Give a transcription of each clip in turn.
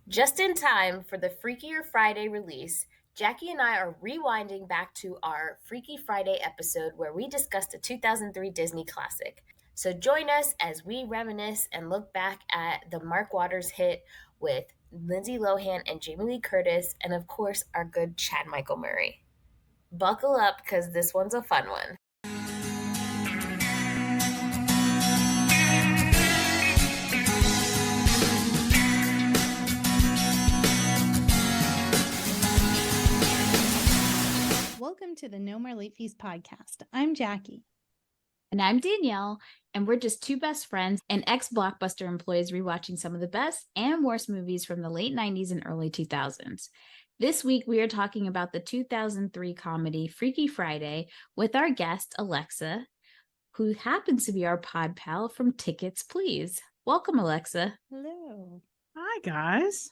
Just in time for the Freakier Friday release, Jackie and I are rewinding back to our Freaky Friday episode where we discussed a 2003 Disney classic. So join us as we reminisce and look back at the Mark Waters hit with Lindsay Lohan and Jamie Lee Curtis, and of course, our good Chad Michael Murray. Buckle up because this one's a fun one. Welcome to the No More Late Fees podcast. I'm Jackie. And I'm Danielle, and we're just two best friends and ex-Blockbuster employees rewatching some of the best and worst movies from the late 90s and early 2000s. This week, we are talking about the 2003 comedy Freaky Friday with our guest, Alexa, who happens to be our pod pal from Tickets Please. Welcome, Alexa. Hello. Hi, guys.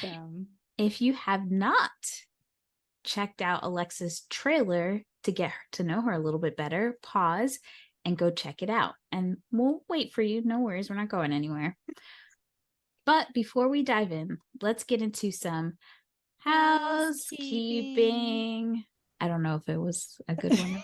Welcome. If you have not checked out Alexa's trailer to get to know her a little bit better, pause and go check it out. And we'll wait for you. No worries. We're not going anywhere. But before we dive in, let's get into some housekeeping. I don't know if it was a good one.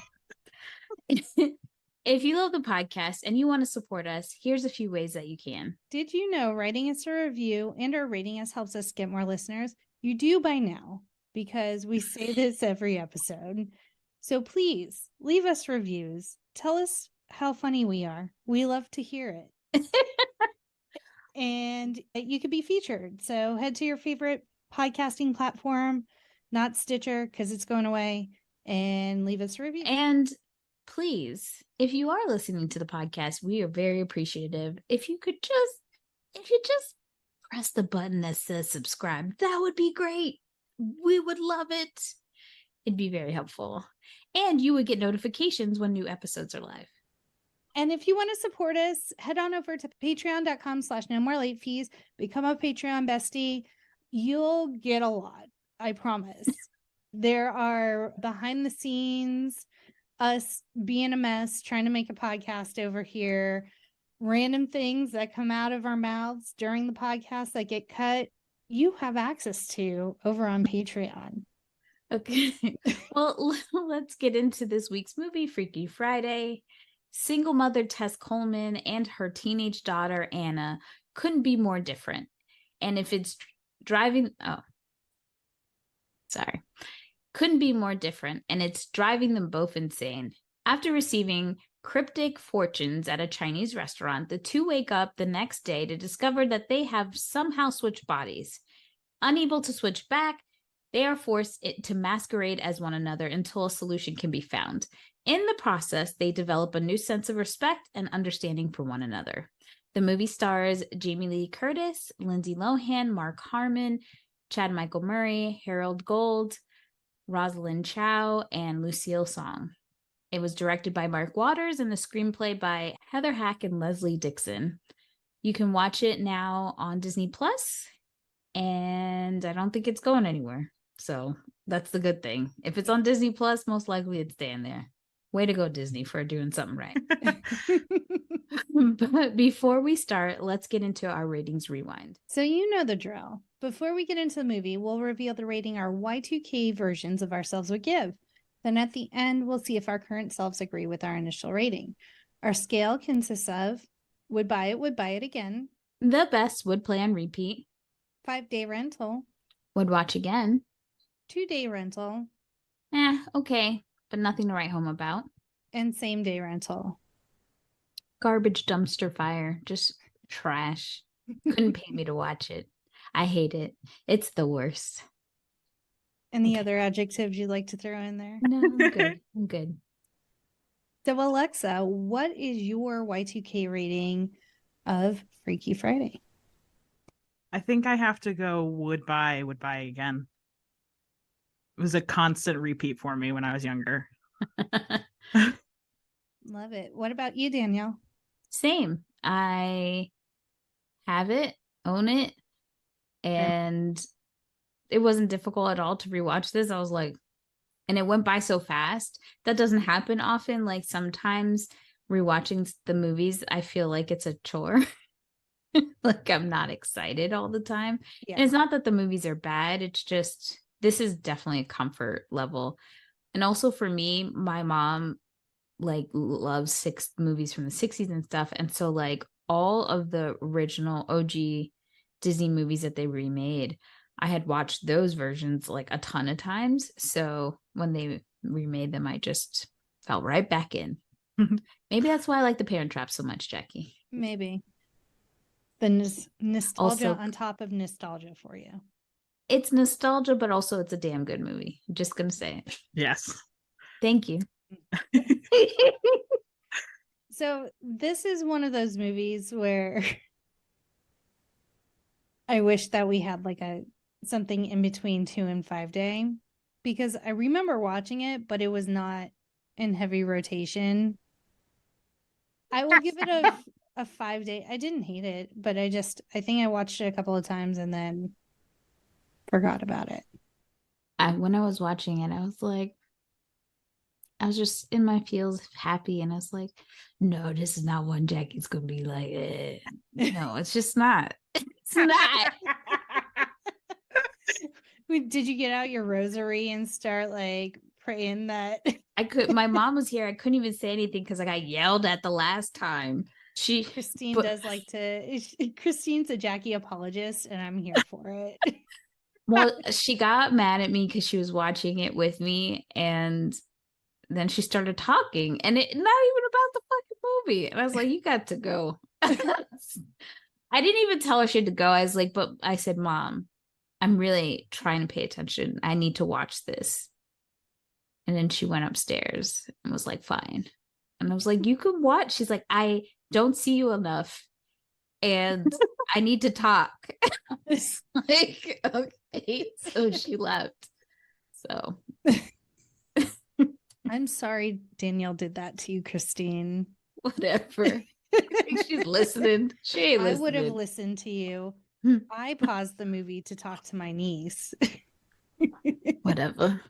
If you love the podcast and you want to support us, here's a few ways that you can. Did you know writing us a review and or rating us helps us get more listeners? You do by now, because we say this every episode. So please leave us reviews. Tell us how funny we are. We love to hear it. And you could be featured. So head to your favorite podcasting platform, not Stitcher because it's going away, and leave us a review. And please, if you are listening to the podcast, we are very appreciative. If you just press the button that says subscribe, that would be great. We would love it. It'd be very helpful. And you would get notifications when new episodes are live. And if you want to support us, head on over to patreon.com/nomorelateFees. Become a Patreon bestie. You'll get a lot. I promise. There are behind the scenes, us being a mess, trying to make a podcast over here, random things that come out of our mouths during the podcast that get cut. You have access to over on Patreon. Okay. Well, let's get into this week's movie, Freaky Friday. Single mother Tess Coleman and her teenage daughter, Anna, couldn't be more different. And if it's couldn't be more different. And it's driving them both insane. After receiving cryptic fortunes at a Chinese restaurant, the two wake up the next day to discover that they have somehow switched bodies. Unable to switch back, they are forced to masquerade as one another until a solution can be found. In the process, they develop a new sense of respect and understanding for one another. The movie stars Jamie Lee Curtis, Lindsay Lohan, Mark Harmon, Chad Michael Murray, Harold Gold, Rosalind Chow, and Lucille Song. It was directed by Mark Waters and the screenplay by Heather Hack and Leslie Dixon. You can watch it now on Disney Plus, and I don't think it's going anywhere. So that's the good thing. If it's on Disney Plus, most likely it's staying there. Way to go, Disney, for doing something right. But before we start, let's get into our ratings rewind. So you know the drill. Before we get into the movie, we'll reveal the rating our Y2K versions of ourselves would give. Then at the end, we'll see if our current selves agree with our initial rating. Our scale consists of would buy it again. The best would play on repeat. 5-day rental. Would watch again. 2-day rental. Okay, but nothing to write home about. And same-day rental. Garbage dumpster fire. Just trash. Couldn't pay me to watch it. I hate it. It's the worst. Any other adjectives you'd like to throw in there? No, I'm good. I'm good. So Alexa, what is your Y2K rating of Freaky Friday? I think I have to go would buy again. It was a constant repeat for me when I was younger. Love it. What about you, Danielle? Same. I have it, own it, and it wasn't difficult at all to rewatch this. I was like, and it went by so fast. That doesn't happen often. Like sometimes rewatching the movies, I feel like it's a chore. Like, I'm not excited all the time. Yeah. And it's not that the movies are bad. It's just, this is definitely a comfort level. And also for me, my mom like loves movies from the 60s and stuff. And so like all of the original OG Disney movies that they remade, I had watched those versions like a ton of times. So when they remade them, I just fell right back in. Maybe that's why I like The Parent Trap so much, Jackie. Maybe. The nostalgia Also, on top of nostalgia for you. It's nostalgia, but also it's a damn good movie. I'm just going to say it. Yes. Thank you. So this is one of those movies where I wish that we had like something in between 2 and 5 day, because I remember watching it, but it was not in heavy rotation. I will give it a 5 day. I didn't hate it, but I think I watched it a couple of times and then forgot about it. When I was watching it, I was just in my feels happy, and I was like, no, this is not one Jackie's gonna be like, eh. No, it's just not. It's not. Did you get out your rosary and start like praying that? My mom was here. I couldn't even say anything because I got yelled at the last time. Christine's a Jackie apologist, and I'm here for it. Well, she got mad at me because she was watching it with me, and then she started talking, and it not even about the fucking movie. And I was like, you got to go. I didn't even tell her she had to go. I was like, but I said, Mom, I'm really trying to pay attention. I need to watch this. And then she went upstairs and was like, fine. And I was like, you can watch. She's like, I don't see you enough, and I need to talk. I was like, okay. So she left. So I'm sorry Danielle did that to you, Christine. Whatever. I think she's listening. She ain't listening. I would have listened to you. I paused the movie to talk to my niece. Whatever.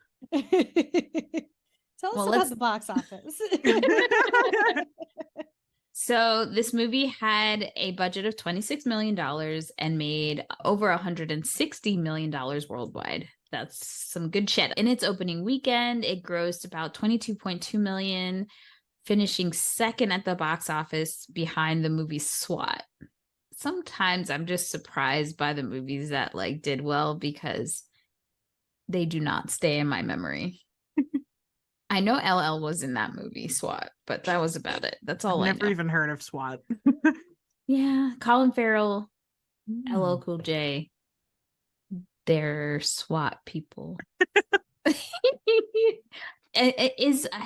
Tell us about the box office. So this movie had a budget of $26 million and made over $160 million worldwide. That's some good shit. In its opening weekend, it grossed about $22.2 million, finishing second at the box office behind the movie SWAT. Sometimes I'm just surprised by the movies that like did well because they do not stay in my memory. I know LL was in that movie, SWAT, but that was about it. That's all I know. Never even heard of SWAT. Yeah, Colin Farrell, LL Cool J, they're SWAT people. I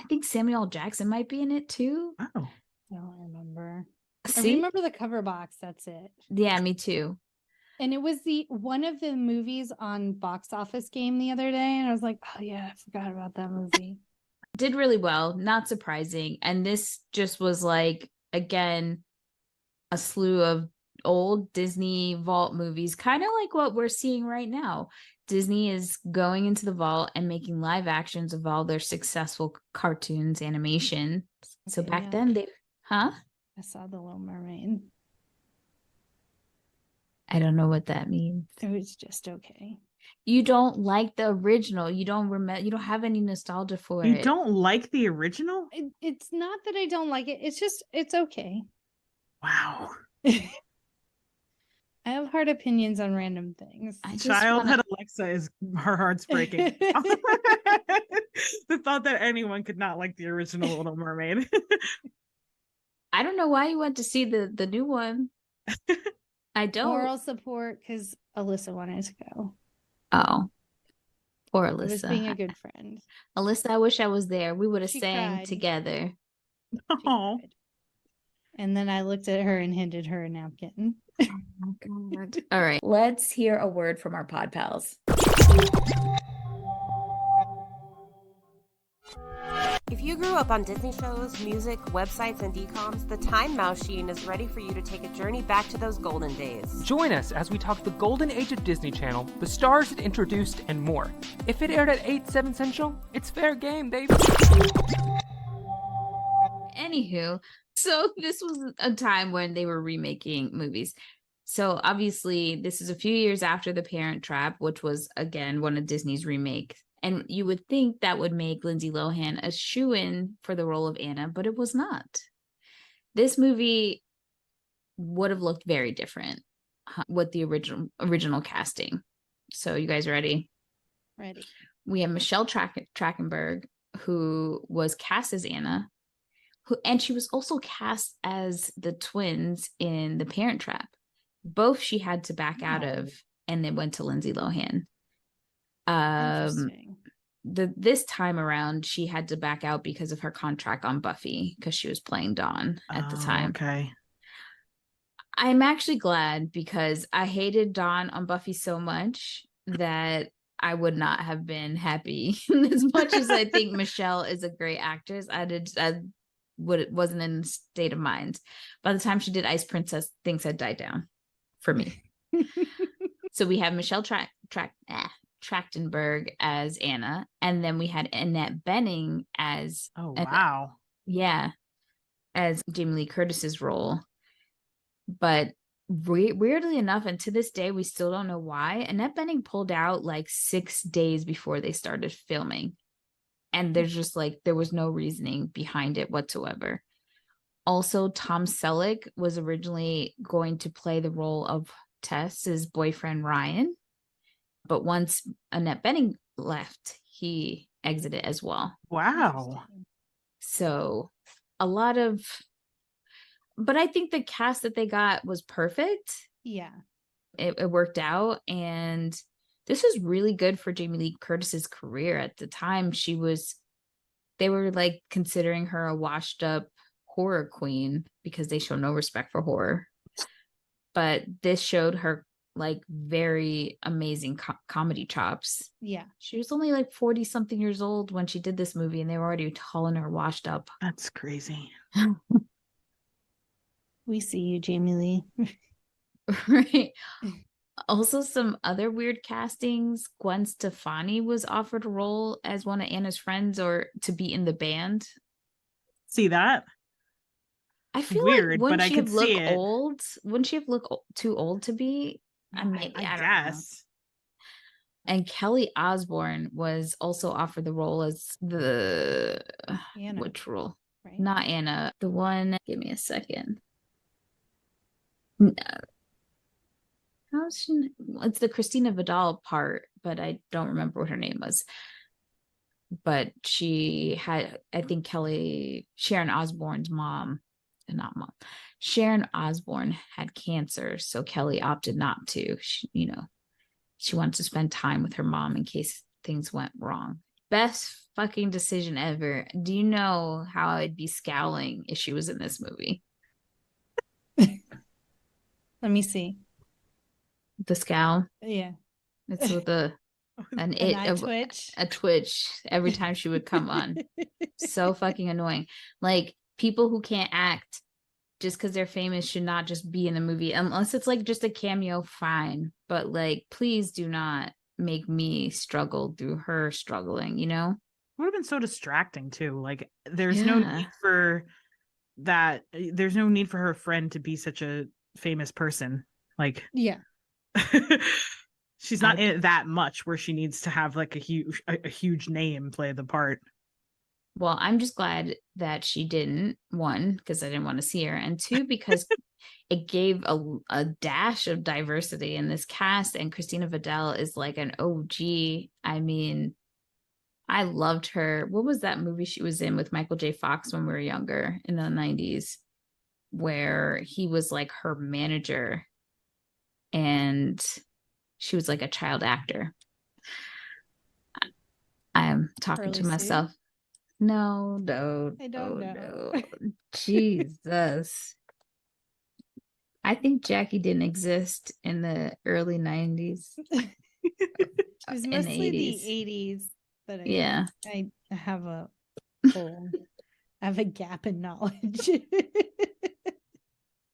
think Samuel Jackson might be in it too. Oh, I don't remember. See? I remember the cover box. That's it. Yeah, me too. And it was one of the movies on Box Office Game the other day, and I was like, oh yeah, I forgot about that movie. Did really well, not surprising. And this just was like, again, a slew of old Disney vault movies, kind of like what we're seeing right now. Disney is going into the vault and making live actions of all their successful cartoons, animation. So Okay, back yeah. then, I saw The Little Mermaid. I don't know what that means. It was just okay. You don't like the original. You don't remember. You don't have any nostalgia for it. You don't like the original? It's not that I don't like it. It's okay. Wow. I have hard opinions on random things. Childhood Alexa is her heart's breaking. The thought that anyone could not like the original Little Mermaid. I don't know why you went to see the new one. I don't. Moral support because Alyssa wanted to go. Oh, poor I was Alyssa. being a good friend. Alyssa, I wish I was there. We would have She sang cried. together. Oh, And then I looked at her and handed her a napkin. Oh, God. All right. Let's hear a word from our pod pals. If you grew up on Disney shows, music, websites, and DComs, the Time Machine is ready for you to take a journey back to those golden days. Join us as we talk the golden age of Disney Channel, the stars it introduced, and more. If it aired at 8/7 Central, it's fair game, baby. Anywho, so this was a time when they were remaking movies. So obviously this is a few years after The Parent Trap, which was, again, one of Disney's remakes. And you would think that would make Lindsay Lohan a shoo-in for the role of Anna, but it was not. This movie would have looked very different with the original casting. So you guys ready? Ready. We have Michelle Trachtenberg, who was cast as Anna, and she was also cast as the twins in The Parent Trap. Both she had to back out of, and then went to Lindsay Lohan. Interesting. This time around, she had to back out because of her contract on Buffy, because she was playing Dawn at the time. Okay. I'm actually glad, because I hated Dawn on Buffy so much that I would not have been happy. As much as I think Michelle is a great actress, I wasn't in a state of mind. By the time she did Ice Princess, things had died down for me. So we have Michelle Trachtenberg as Anna, and then we had Annette Bening as as Jamie Lee Curtis's role. But weirdly enough, and to this day we still don't know why, Annette Bening pulled out like 6 days before they started filming, and there's just like, there was no reasoning behind it whatsoever. Also, Tom Selleck was originally going to play the role of Tess's boyfriend Ryan, but once Annette Bening left, he exited as well. Wow. So a lot of, but I think the cast that they got was perfect. Yeah. It worked out, and this was really good for Jamie Lee Curtis's career. At the time, they were like considering her a washed up horror queen because they show no respect for horror. But this showed her like very amazing comedy chops. Yeah. She was only like 40 something years old when she did this movie, and they were already calling her washed up. That's crazy. We see you, Jamie Lee. Right. Also, some other weird castings. Gwen Stefani was offered a role as one of Anna's friends, or to be in the band. See that? I feel weird, like but I could see it. Wouldn't she have looked too old to be? I don't guess. Know. And Kelly Osbourne was also offered the role as the Anna, which role? right? Not Anna. The one. Give me a second. No. How's she? It's the Christina Vidal part, but I don't remember what her name was. But she had, I think, Sharon Osbourne's mom, not mom. Sharon Osbourne had cancer, so Kelly opted not to. She wants to spend time with her mom in case things went wrong. Best fucking decision ever. Do you know how I'd be scowling if she was in this movie? Let me see. The scowl. Yeah. It's with an twitch. A twitch every time she would come on. So fucking annoying. Like, people who can't act just because they're famous should not just be in the movie, unless it's like just a cameo, fine. But like, please do not make me struggle through her struggling, you know? It would have been so distracting too. Like, there's no need for that. There's no need for her friend to be such a famous person. Like, yeah. She's not in it that much where she needs to have like a huge name play the part. Well, I'm just glad that she didn't. One, because I didn't want to see her, and two, because it gave a dash of diversity in this cast. And Christina Vidal is like an OG. I mean, I loved her. What was that movie she was in with Michael J. Fox when we were younger in the 90s, where he was like her manager and she was like a child actor? I'm talking to myself. No, I don't know. Jesus. I think Jackie didn't exist in the early 90s. It was mostly the 80s. But I have a hole. I have a gap in knowledge.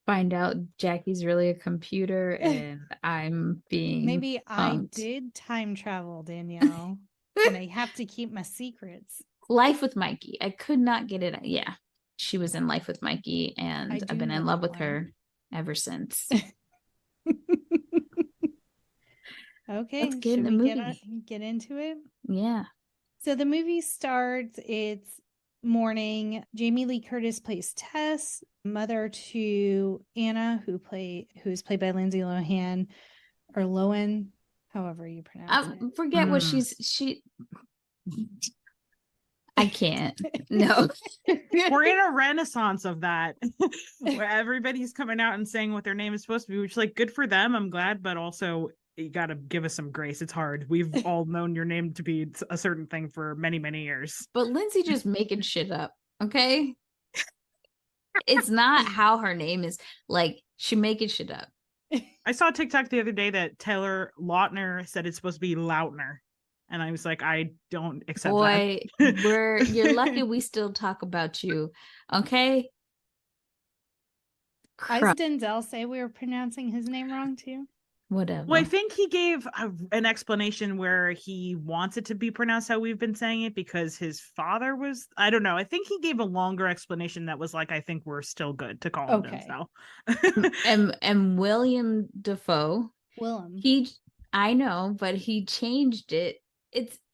Find out Jackie's really a computer and I'm being maybe punked. I did time travel, Danielle, and I have to keep my secrets. Life with Mikey. I could not get it. Yeah, she was in Life with Mikey, and I've been in love with her ever since. Okay, Let's get in should the we movie. get into it? Yeah. So the movie starts, it's morning. Jamie Lee Curtis plays Tess, mother to Anna, who is played by Lindsay Lohan, or Lohan, however you pronounce it. Forget what she I can't. No. We're in a renaissance of that where everybody's coming out and saying what their name is supposed to be, which is like good for them. I'm glad, but also you got to give us some grace. It's hard. We've all known your name to be a certain thing for many, many years. But Lindsay just making shit up, okay? It's not how her name is. Like, she making shit up. I saw a TikTok the other day that Taylor Lautner said it's supposed to be Lautner. And I was like, I don't accept Boy, that. you're lucky we still talk about you, okay? Is Denzel say we were pronouncing his name wrong too? Whatever. Well, I think he gave an explanation where he wants it to be pronounced how we've been saying it because his father was, I don't know. I think he gave a longer explanation that was like, I think we're still good to call him Denzel. and William Dafoe. Willem. I know, but he changed it.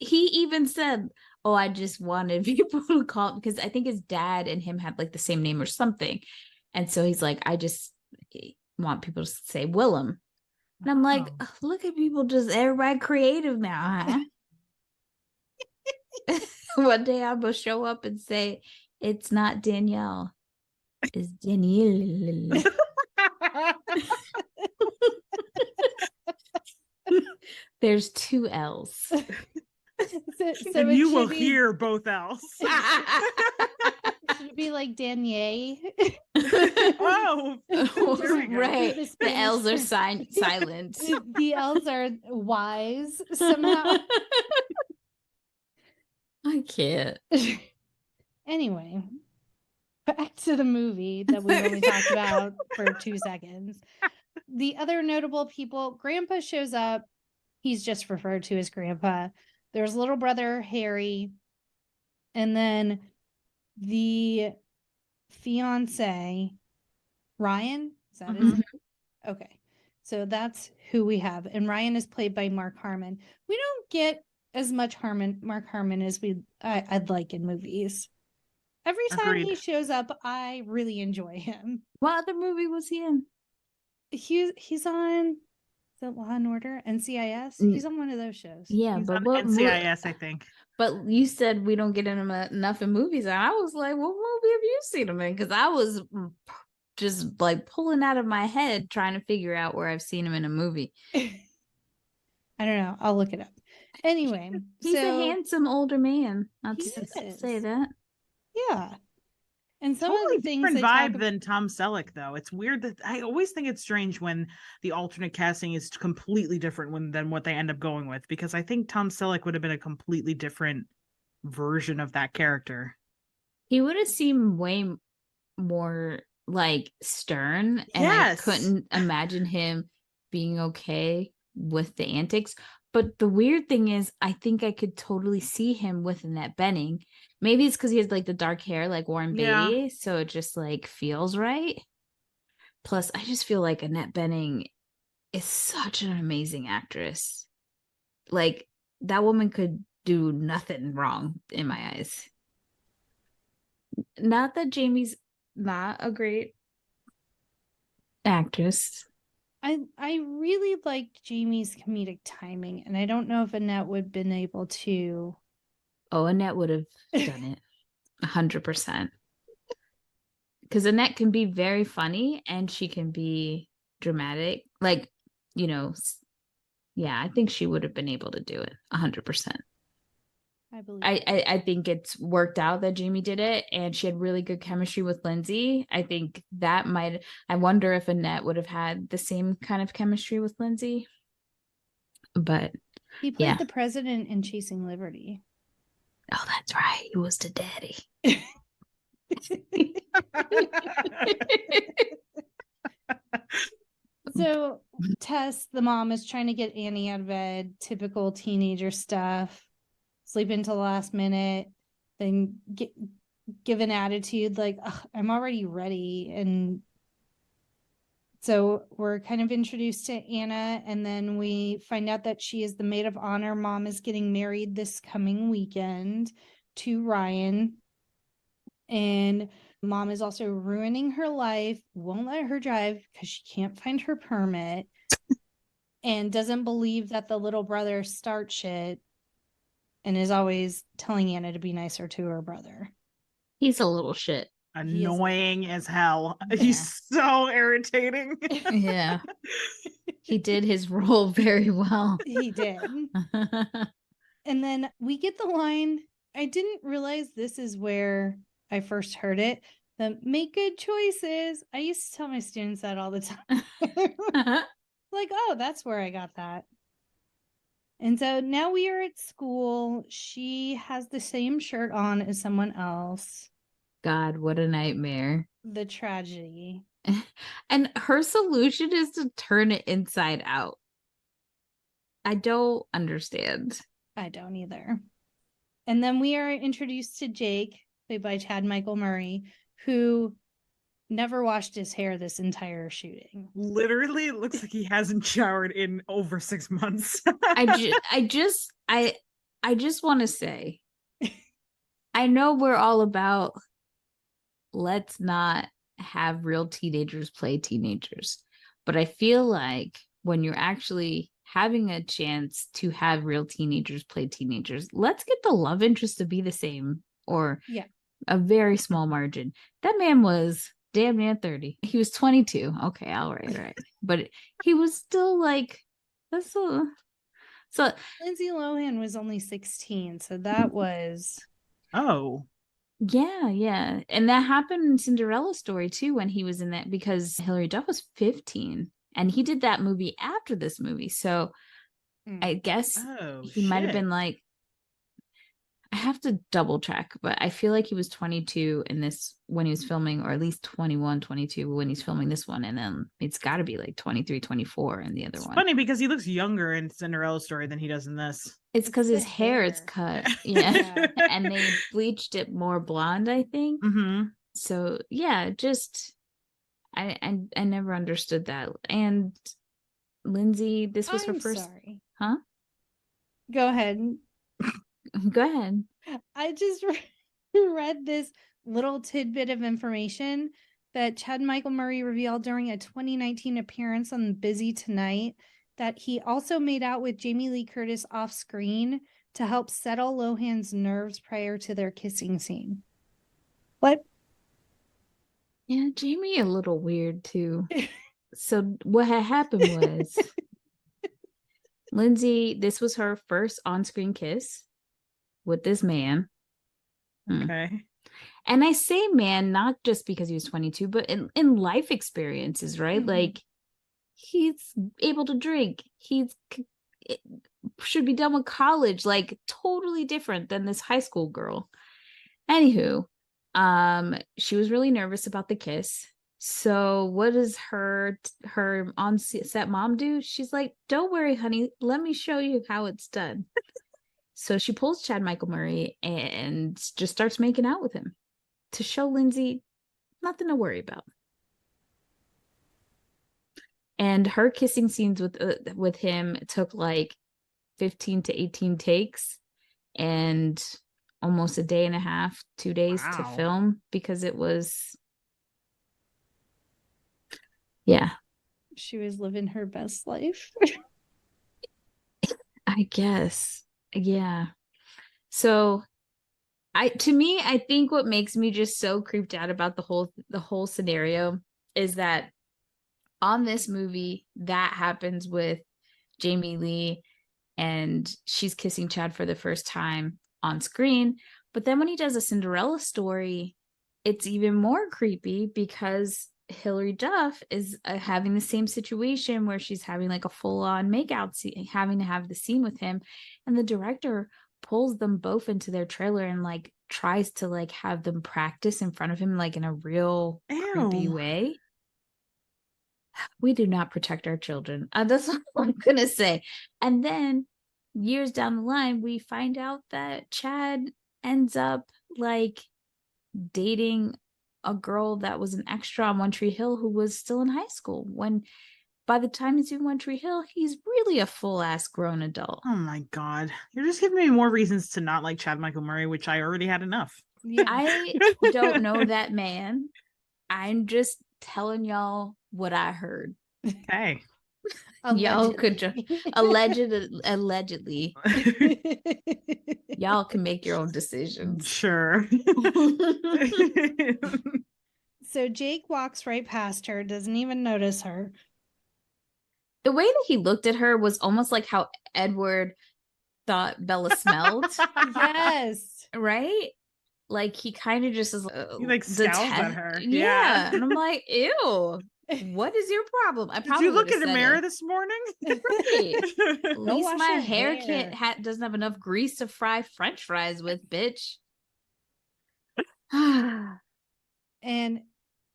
He even said, "Oh, I just wanted people to call," because I think his dad and him had like the same name or something, and so he's like, "I just want people to say Willem," and I'm like, "Look at people, just everybody creative now, huh?" One day I will show up and say, "It's not Danielle, it's Danielle." There's 2 L's. So and you will hear both L's. Should it be like Danielle? Oh, right. The L's are silent. The L's are wise somehow. I can't. Anyway, back to the movie that we only talked about for 2 seconds. The other notable people, Grandpa shows up. He's just referred to as Grandpa. There's little brother Harry, and then the fiance Ryan. Is that his name? Okay, so that's who we have, and Ryan is played by Mark Harmon. We don't get as much Mark Harmon as I'd like in movies. Every time he shows up, I really enjoy him. What other movie was he in? He's on the Law and Order, NCIS. He's on one of those shows. Yeah, he's but what NCIS, I think. But you said we don't get him enough in movies, and I was like, what movie have you seen him in? Because I was just like pulling out of my head trying to figure out where I've seen him in a movie. I don't know. I'll look it up. Anyway, he's a handsome older man. I'll say that. Yeah. And some totally of the things different vibe than Tom Selleck, though. It's weird that I always think it's strange when the alternate casting is completely different than what they end up going with, because I think Tom Selleck would have been a completely different version of that character. He would have seemed way more like stern, and I couldn't imagine him being okay with the antics. But the weird thing is, I think I could totally see him with Annette Bening. Maybe it's because he has like the dark hair like Warren Beatty, so it just like feels right. Plus, I just feel like Annette Bening is such an amazing actress. Like, that woman could do nothing wrong in my eyes. Not that Jamie's not a great actress. I really liked Jamie's comedic timing, and I don't know if Annette would have been able to. Oh, Annette would have done it 100%. Because Annette can be very funny, and she can be dramatic. Like, you know, yeah, I think she would have been able to do it 100%. I believe. I think it's worked out that Jamie did it, and she had really good chemistry with Lindsay. I think that I wonder if Annette would have had the same kind of chemistry with Lindsay. But he played the president in Chasing Liberty. Oh, that's right. He was the daddy. So Tess, the mom, is trying to get Annie out of bed. Typical teenager stuff. Sleep until the last minute, then give an attitude like, I'm already ready. And So we're kind of introduced to Anna, and then we find out that she is the maid of honor. Mom is getting married this coming weekend to Ryan. And Mom is also ruining her life, won't let her drive because she can't find her permit, and doesn't believe that the little brother starts shit, and is always telling Anna to be nicer to her brother. He's a little shit. Annoying as hell. Yeah. He's so irritating. Yeah. He did his role very well. He did. And then we get the line, I didn't realize this is where I first heard it. The make good choices. I used to tell my students that all the time. Like, oh, that's where I got that. And so now we are at school. She has the same shirt on as someone else. God, what a nightmare. The tragedy. And her solution is to turn it inside out. I don't understand. I don't either. And then we are introduced to Jake, played by Chad Michael Murray, who never washed his hair this entire shooting. Literally, it looks like he hasn't showered in over 6 months. I just want to say, I know we're all about let's not have real teenagers play teenagers, but I feel like when you're actually having a chance to have real teenagers play teenagers, let's get the love interest to be the same, or a very small margin. That man was damn near 30. He was 22. Okay, all right. But he was still like, that's so. Lindsay Lohan was only 16, so that was. Oh. Yeah. And that happened in Cinderella Story too, when he was in that, because Hilary Duff was 15 and he did that movie after this movie. So I guess he might have been like, I have to double check, but I feel like he was 22 in this when he was filming, or at least 21, 22 when he's filming this one. And then it's got to be like 23, 24 in the other one. Funny because he looks younger in Cinderella Story than he does in this. It's because his hair is cut. Yeah. And they bleached it more blonde, I think. Mm-hmm. So yeah, just I never understood that. And Lindsay, this was her first. Sorry. Huh? Go ahead. Go ahead. I just read this little tidbit of information that Chad Michael Murray revealed during a 2019 appearance on Busy Tonight, that he also made out with Jamie Lee Curtis off screen to help settle Lohan's nerves prior to their kissing scene. What? Yeah, Jamie a little weird too. So what had happened was Lindsay, this was her first on-screen kiss with this man. Okay. And I say man, not just because he was 22, but in life experiences, right? Mm-hmm. Like, he's able to drink. He's should be done with college, like totally different than this high school girl. Anywho, she was really nervous about the kiss. So what does her on-set mom do? She's like, don't worry, honey. Let me show you how it's done. So she pulls Chad Michael Murray and just starts making out with him to show Lindsay nothing to worry about. And her kissing scenes with him took like 15 to 18 takes and almost a day and a half, 2 days to film, because it was, yeah. She was living her best life. I guess. Yeah. So I think what makes me just so creeped out about the whole scenario is that on this movie, that happens with Jamie Lee, and she's kissing Chad for the first time on screen. But then when he does a Cinderella Story, it's even more creepy because Hilary Duff is having the same situation where she's having like a full-on makeout scene, having to have the scene with him, and the director pulls them both into their trailer and like tries to like have them practice in front of him, like in a real creepy way. We do not protect our children. That's what I'm gonna say. And then years down the line, we find out that Chad ends up like dating a girl that was an extra on One Tree Hill who was still in high school, when by the time he's in One Tree Hill, he's really a full-ass grown adult. Oh my God. You're just giving me more reasons to not like Chad Michael Murray, which I already had enough. Yeah. I don't know that man. I'm just telling y'all what I heard. Okay. Y'all could allegedly y'all can make your own decisions. Sure. So Jake walks right past her, doesn't even notice her. The way that he looked at her was almost like how Edward thought Bella smelled. Yes. Right? Like he kind of just is he like scowls at her. Yeah. And I'm like, ew. What is your problem? I probably Did you look in the mirror this morning? Right. At least wash my your hair hair. doesn't have enough grease to fry French fries with, bitch. And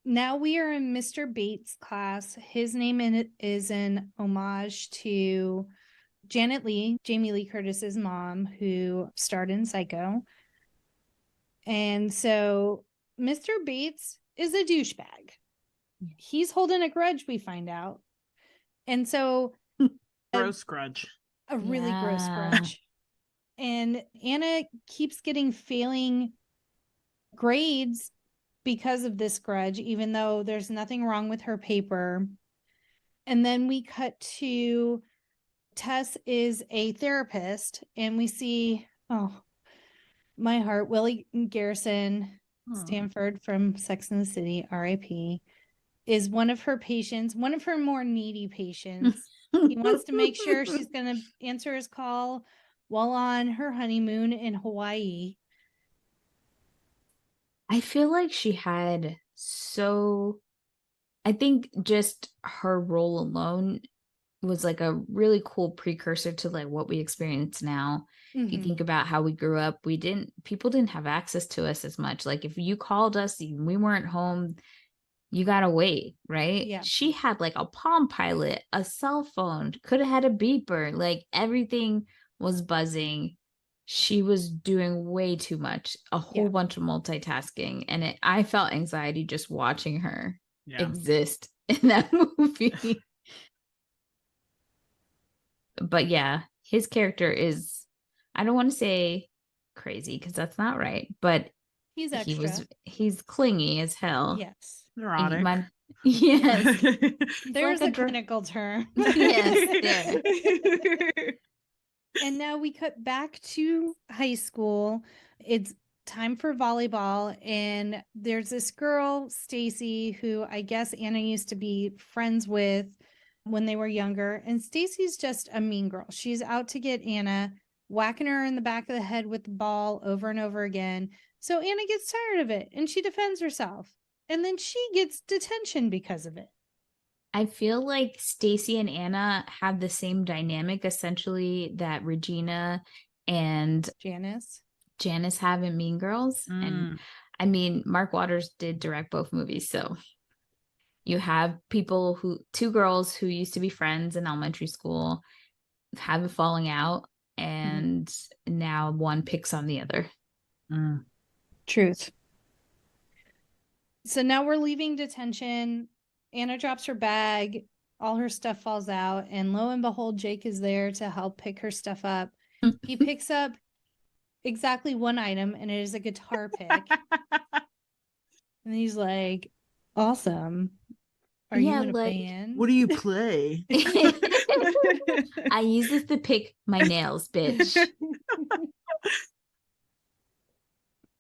now we are in Mr. Bates' class. His name in it is an homage to Janet Leigh, Jamie Lee Curtis's mom, who starred in Psycho. And so Mr. Bates is a douchebag. He's holding a grudge, we find out. And so gross grudge. A really gross grudge. And Anna keeps getting failing grades because of this grudge, even though there's nothing wrong with her paper. And then we cut to Tess is a therapist, and we see, oh, my heart, Willie Garrison, Stanford from Sex and the City, R.I.P., is one of her patients, one of her more needy patients. He wants to make sure she's going to answer his call while on her honeymoon in Hawaii. I feel like I think just her role alone was like a really cool precursor to like what we experience now. If you think about how we grew up, people didn't have access to us as much. Like if you called us and we weren't home, you gotta wait, right? Yeah. She had like a Palm Pilot, a cell phone, could have had a beeper, like everything was buzzing. She was doing way too much, a whole bunch of multitasking, and I felt anxiety just watching her exist in that movie. But yeah, his character is, I don't want to say crazy because that's not right, but he's extra. He's clingy as hell. Yes. Neurotic. Yes. There's like a clinical term. Yes, there. And now we cut back to high school. It's time for volleyball, and there's this girl, Stacy, who I guess Anna used to be friends with when they were younger. And Stacy's just a mean girl. She's out to get Anna, whacking her in the back of the head with the ball over and over again. So Anna gets tired of it and she defends herself. And then she gets detention because of it. I feel like Stacy and Anna have the same dynamic essentially that Regina and Janice have in Mean Girls. And I mean, Mark Waters did direct both movies. So you have two girls who used to be friends in elementary school have a falling out, and now one picks on the other. Truth. So now we're leaving detention. Anna drops her bag. All her stuff falls out. And lo and behold, Jake is there to help pick her stuff up. He picks up exactly one item, and it is a guitar pick. And he's like, awesome. Are you in a band? What do you play? I use this to pick my nails, bitch.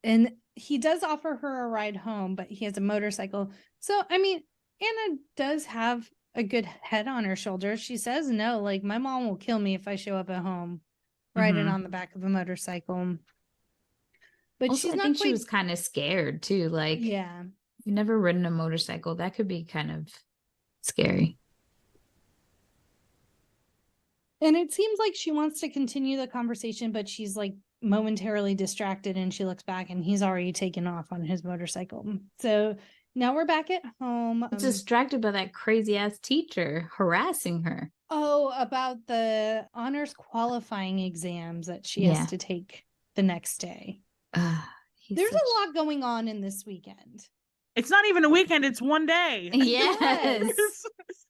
And he does offer her a ride home, but he has a motorcycle. So, I mean, Anna does have a good head on her shoulders. She says no, like, my mom will kill me if I show up at home riding on the back of a motorcycle. But also, she's not she was kind of scared too. Like, yeah, you've never ridden a motorcycle. That could be kind of scary. And it seems like she wants to continue the conversation, but she's like momentarily distracted, and she looks back and he's already taken off on his motorcycle. So now we're back at home. Distracted by that crazy ass teacher harassing her. Oh, about the honors qualifying exams that she has to take the next day. There's a lot going on in this weekend. It's not even a weekend, it's one day. Yes.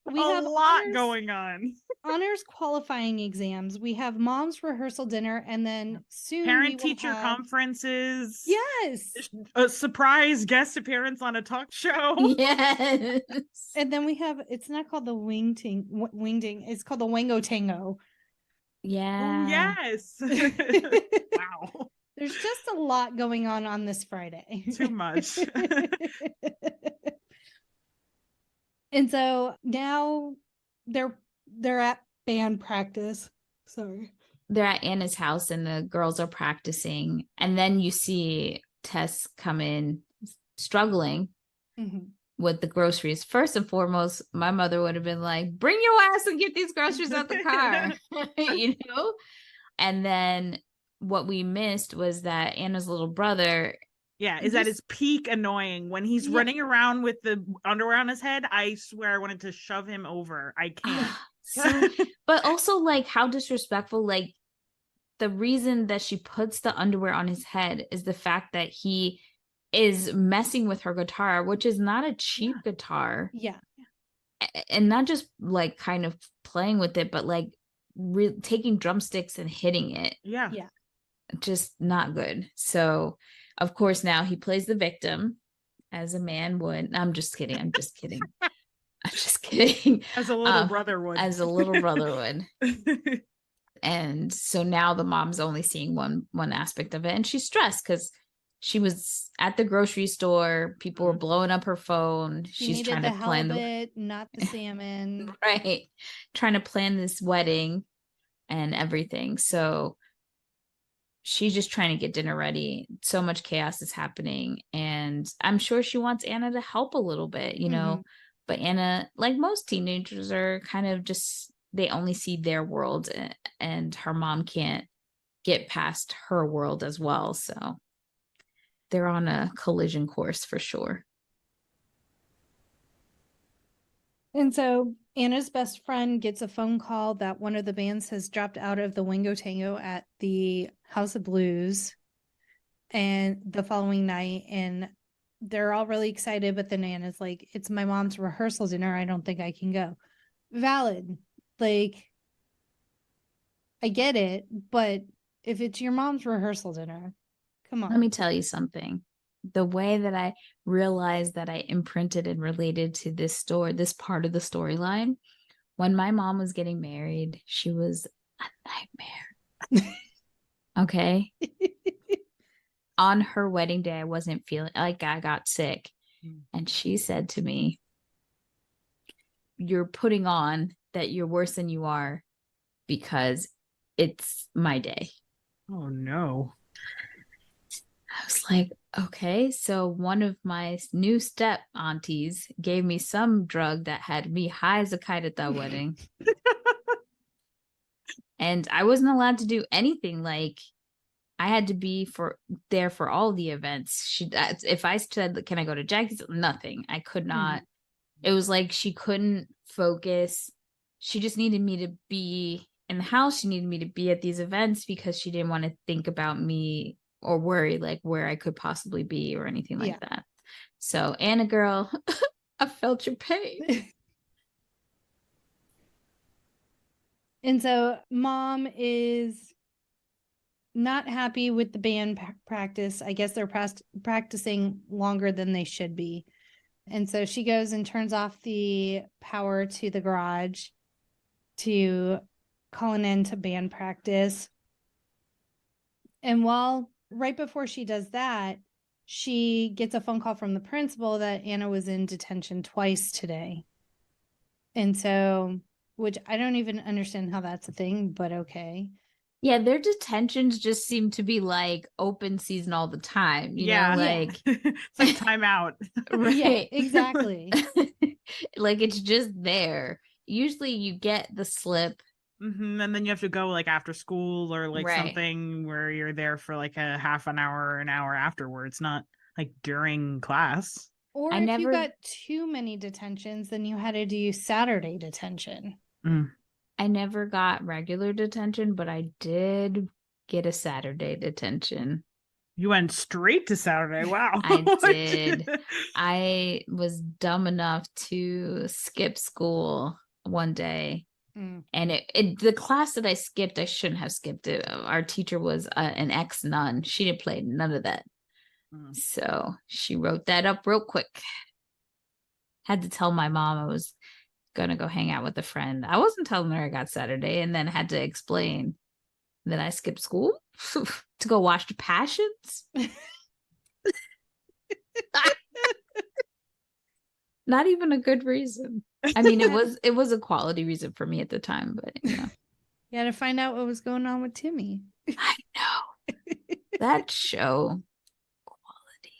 We a have lot honors, going on. honors qualifying exams. We have mom's rehearsal dinner, and then soon Parent teacher conferences. Yes. A surprise guest appearance on a talk show. Yes. And then we have, it's not called the wingding, it's called the Wango Tango. Yeah. Oh, yes. Wow. There's just a lot going on this Friday. Too much. And so now they're at band practice. Sorry. They're at Anna's house and the girls are practicing. And then you see Tess come in struggling with the groceries. First and foremost, my mother would have been like, bring your ass and get these groceries out the car. You know? And then what we missed was that Anna's little brother is at his peak annoying when he's running around with the underwear on his head. I swear I wanted to shove him over. I can't. So, but also like how disrespectful, like the reason that she puts the underwear on his head is the fact that he is messing with her guitar, which is not a cheap guitar. Yeah. And not just like kind of playing with it, but like taking drumsticks and hitting it. Yeah. Just not good. So of course now he plays the victim as a man would. I'm just kidding. I'm just kidding. As a little brother would. As a little brother would. And so now the mom's only seeing one aspect of it, and she's stressed because she was at the grocery store. People were blowing up her phone. She's trying to plan halibut, not the salmon. Right. Trying to plan this wedding and everything. So she's just trying to get dinner ready. So much chaos is happening. And I'm sure she wants Anna to help a little bit, you know, but Anna, like most teenagers, are kind of just, they only see their world, and her mom can't get past her world as well. So they're on a collision course for sure. And so Anna's best friend gets a phone call that one of the bands has dropped out of the Wango Tango at the House of Blues and the following night, and they're all really excited, but then Anna's like, it's my mom's rehearsal dinner, I don't think I can go. Valid. Like, I get it, but if it's your mom's rehearsal dinner, come on. Let me tell you something. The way that I realized that I imprinted and related to this part of the storyline, when my mom was getting married, she was a nightmare. Okay. On her wedding day, I wasn't feeling like, I got sick. And she said to me, you're putting on that you're worse than you are because it's my day. Oh no. I was like, okay, so one of my new step aunties gave me some drug that had me high as a kite at that wedding. And I wasn't allowed to do anything. Like, I had to be there for all the events. If I said, can I go to Jackie's? Nothing. I could not. It was like she couldn't focus. She just needed me to be in the house. She needed me to be at these events because she didn't want to think about me or worry like where I could possibly be or anything like that. So Anna girl, I felt your pain. And so mom is not happy with the band practice. I guess they're practicing longer than they should be. And so she goes and turns off the power to the garage to call an end to band practice. And right before she does that, she gets a phone call from the principal that Anna was in detention twice today. And so, which I don't even understand how that's a thing, but okay. Yeah, their detentions just seem to be like open season all the time. You know, like it's like timeout. Right. Yeah, exactly. Like it's just there. Usually you get the slip. And then you have to go like after school or like something where you're there for like a half an hour, an hour afterwards, not like during class. Or if you got too many detentions, then you had to do Saturday detention. I never got regular detention, but I did get a Saturday detention. You went straight to Saturday. Wow. I did. I was dumb enough to skip school one day. And the class that I skipped, I shouldn't have skipped it. Our teacher was an ex-nun. She didn't play none of that. So she wrote that up real quick. Had to tell my mom I was going to go hang out with a friend. I wasn't telling her I got Saturday, and then had to explain that I skipped school to go watch The Passions. Not even a good reason. I mean, it was a quality reason for me at the time, but you know. You had to find out what was going on with Timmy. I know. That show. Quality.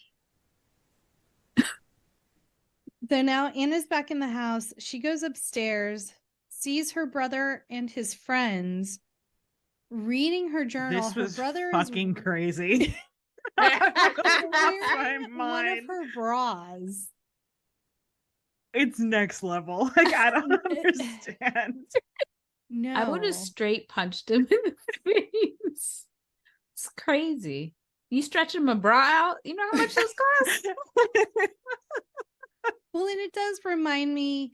So now Anna's back in the house. She goes upstairs, sees her brother and his friends reading her journal. This was her brother fucking crazy. wearing one of her bras. It's next level. Like, I don't understand. No. I would have straight punched him in the face. It's crazy. You stretching my bra out? You know how much those cost? Well, and it does remind me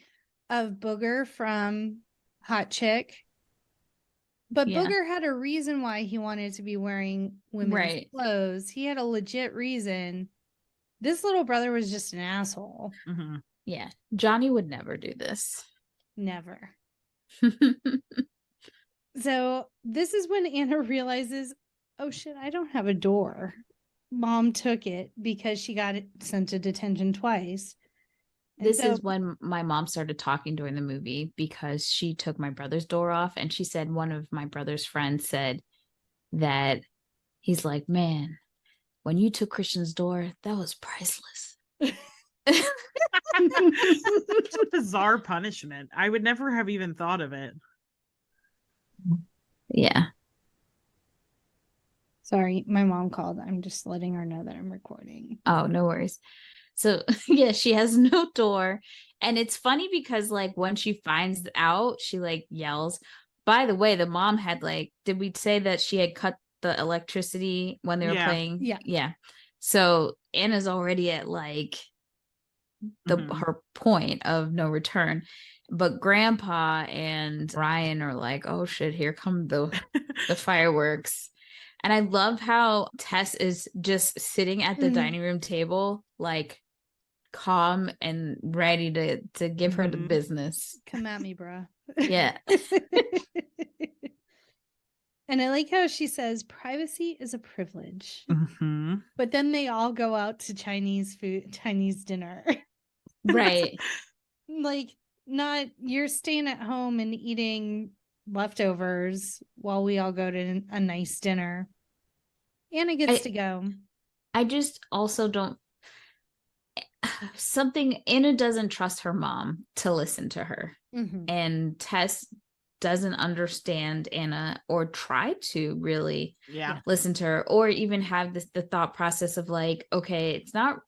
of Booger from Hot Chick. But Yeah. Booger had a reason why he wanted to be wearing women's clothes. He had a legit reason. This little brother was just an asshole. Mm-hmm. Yeah. Johnny would never do this. Never. So this is when Anna realizes, oh shit, I don't have a door. Mom took it because she got sent to detention twice. And this is when my mom started talking during the movie, because she took my brother's door off, and she said one of my brother's friends said that he's like, man, when you took Christian's door, that was priceless. Such a bizarre punishment. I would never have even thought of it. Yeah. Sorry, my mom called. I'm just letting her know that I'm recording. Oh, no worries. So yeah, she has no door. And it's funny because like when she finds out, she like yells. By the way, the mom had like, did we say that she had cut the electricity when they were playing? Yeah. So Anna's already at like her point of no return. But Grandpa and Ryan are like, oh shit, here come the fireworks. And I love how Tess is just sitting at the dining room table, like calm and ready to give her the business. Come at me, bruh. Yeah. And I like how she says privacy is a privilege. But then they all go out to Chinese dinner. Right. Like, not you're staying at home and eating leftovers while we all go to a nice dinner. Anna gets to go. I just also don't. Anna doesn't trust her mom to listen to her. And Tess doesn't understand Anna or try to really listen to her, or even have the thought process of like, okay, it's not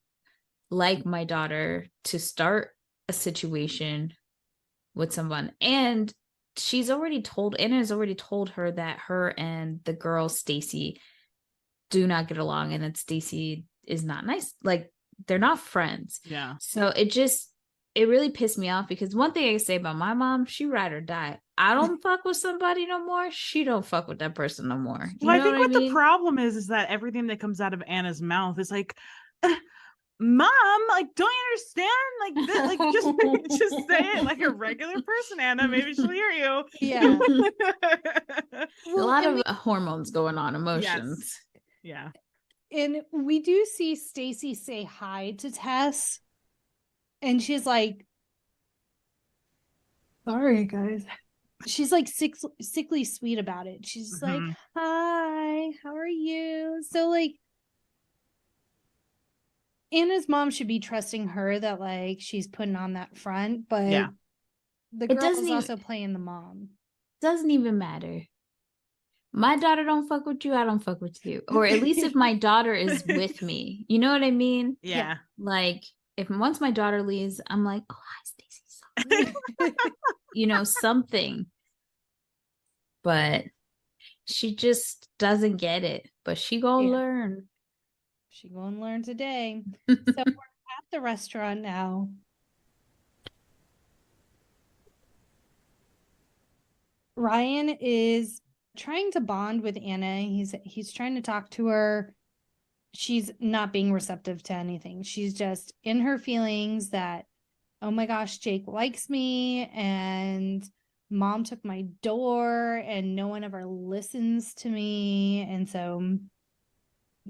like my daughter to start a situation with someone. And Anna has already told her that her and the girl Stacy do not get along, and that Stacy is not nice. Like, they're not friends. Yeah. So it really pissed me off, because one thing I say about my mom, she ride or die. I don't fuck with somebody no more. She don't fuck with that person no more. Well, I think what the problem is that everything that comes out of Anna's mouth is like, Mom, like, don't you understand? Like, just say it like a regular person, Anna. Maybe she'll hear you. Yeah. A lot of hormones going on, emotions. Yes. Yeah. And we do see Stacy say hi to Tess, and she's like, sorry, guys. She's like sickly sweet about it. She's like, hi, how are you? So like, Anna's mom should be trusting her that like she's putting on that front, but the girl is also playing the mom. Doesn't even matter. My daughter don't fuck with you, I don't fuck with you. Or at least if my daughter is with me. You know what I mean? Yeah. Like, if once my daughter leaves, I'm like, oh, hi, Stacey. You know, something. But she just doesn't get it. But she gonna learn. She gonna learn today. So we're at the restaurant now. Ryan is trying to bond with Anna. He's trying to talk to her. She's not being receptive to anything. She's just in her feelings that, oh my gosh, Jake likes me and mom took my door and no one ever listens to me. And so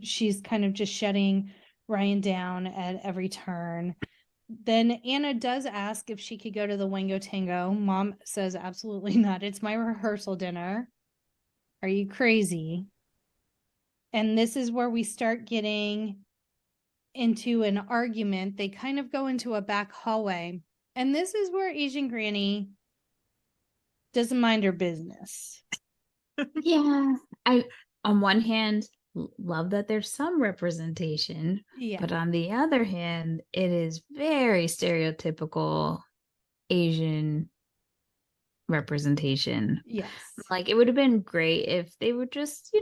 she's kind of just shutting Ryan down at every turn. Then Anna does ask if she could go to the Wango Tango. Mom says absolutely not. It's my rehearsal dinner. Are you crazy? And this is where we start getting into an argument. They kind of go into a back hallway. And this is where Asian Granny doesn't mind her business. Yeah. I, on one hand, love that there's some representation. Yeah. But on the other hand, it is very stereotypical Asian representation. Yes. Like, it would have been great if they were just,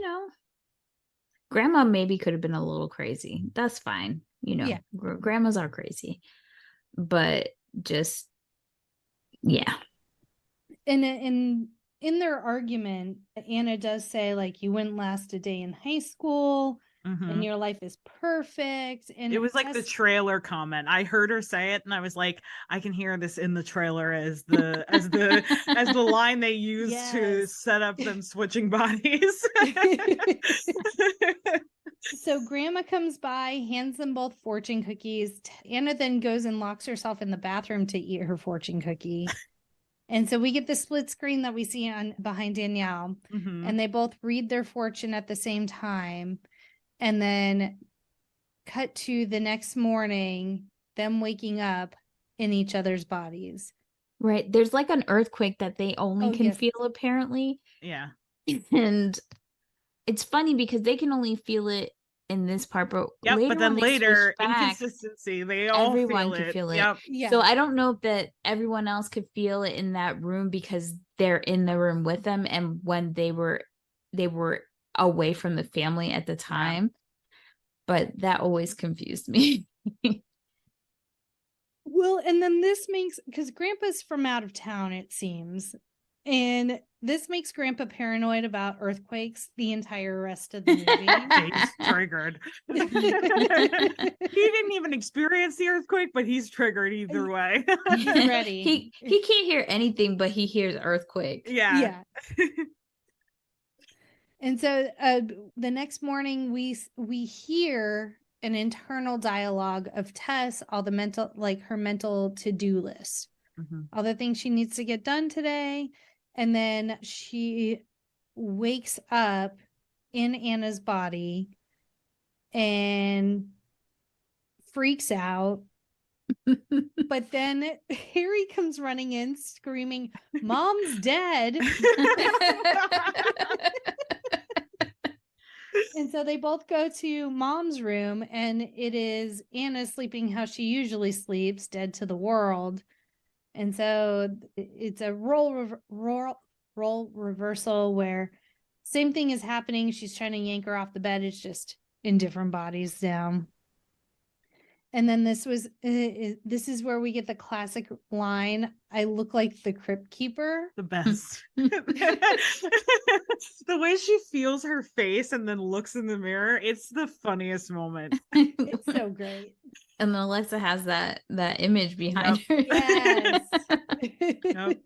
grandma maybe could have been a little crazy. That's fine. Yeah. Grandmas are crazy. But just, yeah. And in their argument, Anna does say, like, you wouldn't last a day in high school and your life is perfect. And it was like the trailer comment. I heard her say it and I was like, I can hear this in the trailer as the line they used to set up them switching bodies. So grandma comes by, hands them both fortune cookies. Anna then goes and locks herself in the bathroom to eat her fortune cookie. And so we get the split screen that we see on behind Danielle, and they both read their fortune at the same time. And then cut to the next morning, them waking up in each other's bodies. Right. There's like an earthquake that they only can feel, apparently. Yeah. And it's funny because they can only feel it in this part, but later inconsistency, they all everyone could feel it. Yep. Yeah. So I don't know that everyone else could feel it in that room because they're in the room with them, and when they were away from the family at the time. But that always confused me. Well, and then this makes, because Grandpa's from out of town, it seems, and this makes Grandpa paranoid about earthquakes the entire rest of the movie. He's triggered. He didn't even experience the earthquake, but he's triggered either way. He's ready. He can't hear anything, but he hears earthquake. Yeah. And so the next morning we hear an internal dialogue of Tess, all the her mental to-do list, all the things she needs to get done today. And then she wakes up in Anna's body and freaks out. But then Harry comes running in screaming, "Mom's dead." And so they both go to Mom's room, and it is Anna sleeping how she usually sleeps, dead to the world. And so it's a role reversal where same thing is happening. She's trying to yank her off the bed. It's just in different bodies now. And then this is where we get the classic line, "I look like the crypt keeper." The best. The way she feels her face and then looks in the mirror, it's the funniest moment. It's so great. And then Alexa has that image behind her. Yes. Yep.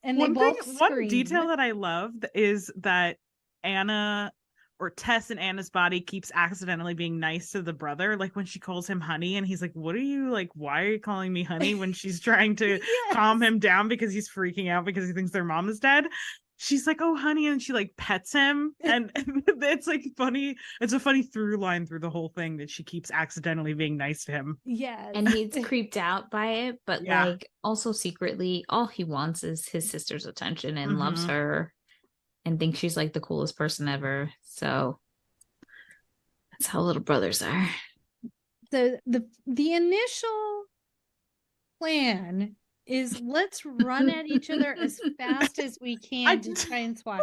And they both scream. One detail that I love is that Anna, or Tess in Anna's body, keeps accidentally being nice to the brother. Like when she calls him honey and he's like, "What are you, like, why are you calling me honey?" When she's trying to calm him down because he's freaking out because he thinks their mom is dead. She's like, "Oh, honey," and she like pets him. And it's like funny. It's a funny through line through the whole thing that she keeps accidentally being nice to him. Yes. And he's creeped out by it, but like also secretly all he wants is his sister's attention and loves her and thinks she's like the coolest person ever. So that's how little brothers are. So the initial plan is, let's run at each other as fast as we can to try and swap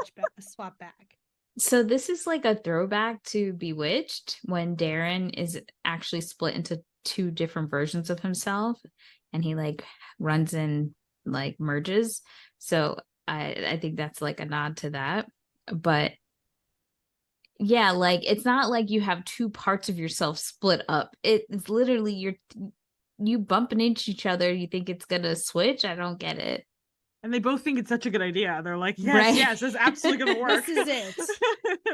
back. So this is like a throwback to Bewitched when Darren is actually split into two different versions of himself and he like runs and like merges. So I think that's like a nod to that. But yeah, like it's not like you have two parts of yourself split up. It's literally you bumping into each other. You think it's gonna switch? I don't get it. And they both think it's such a good idea. They're like, yes, Right. yes, this is absolutely going to work. This is it.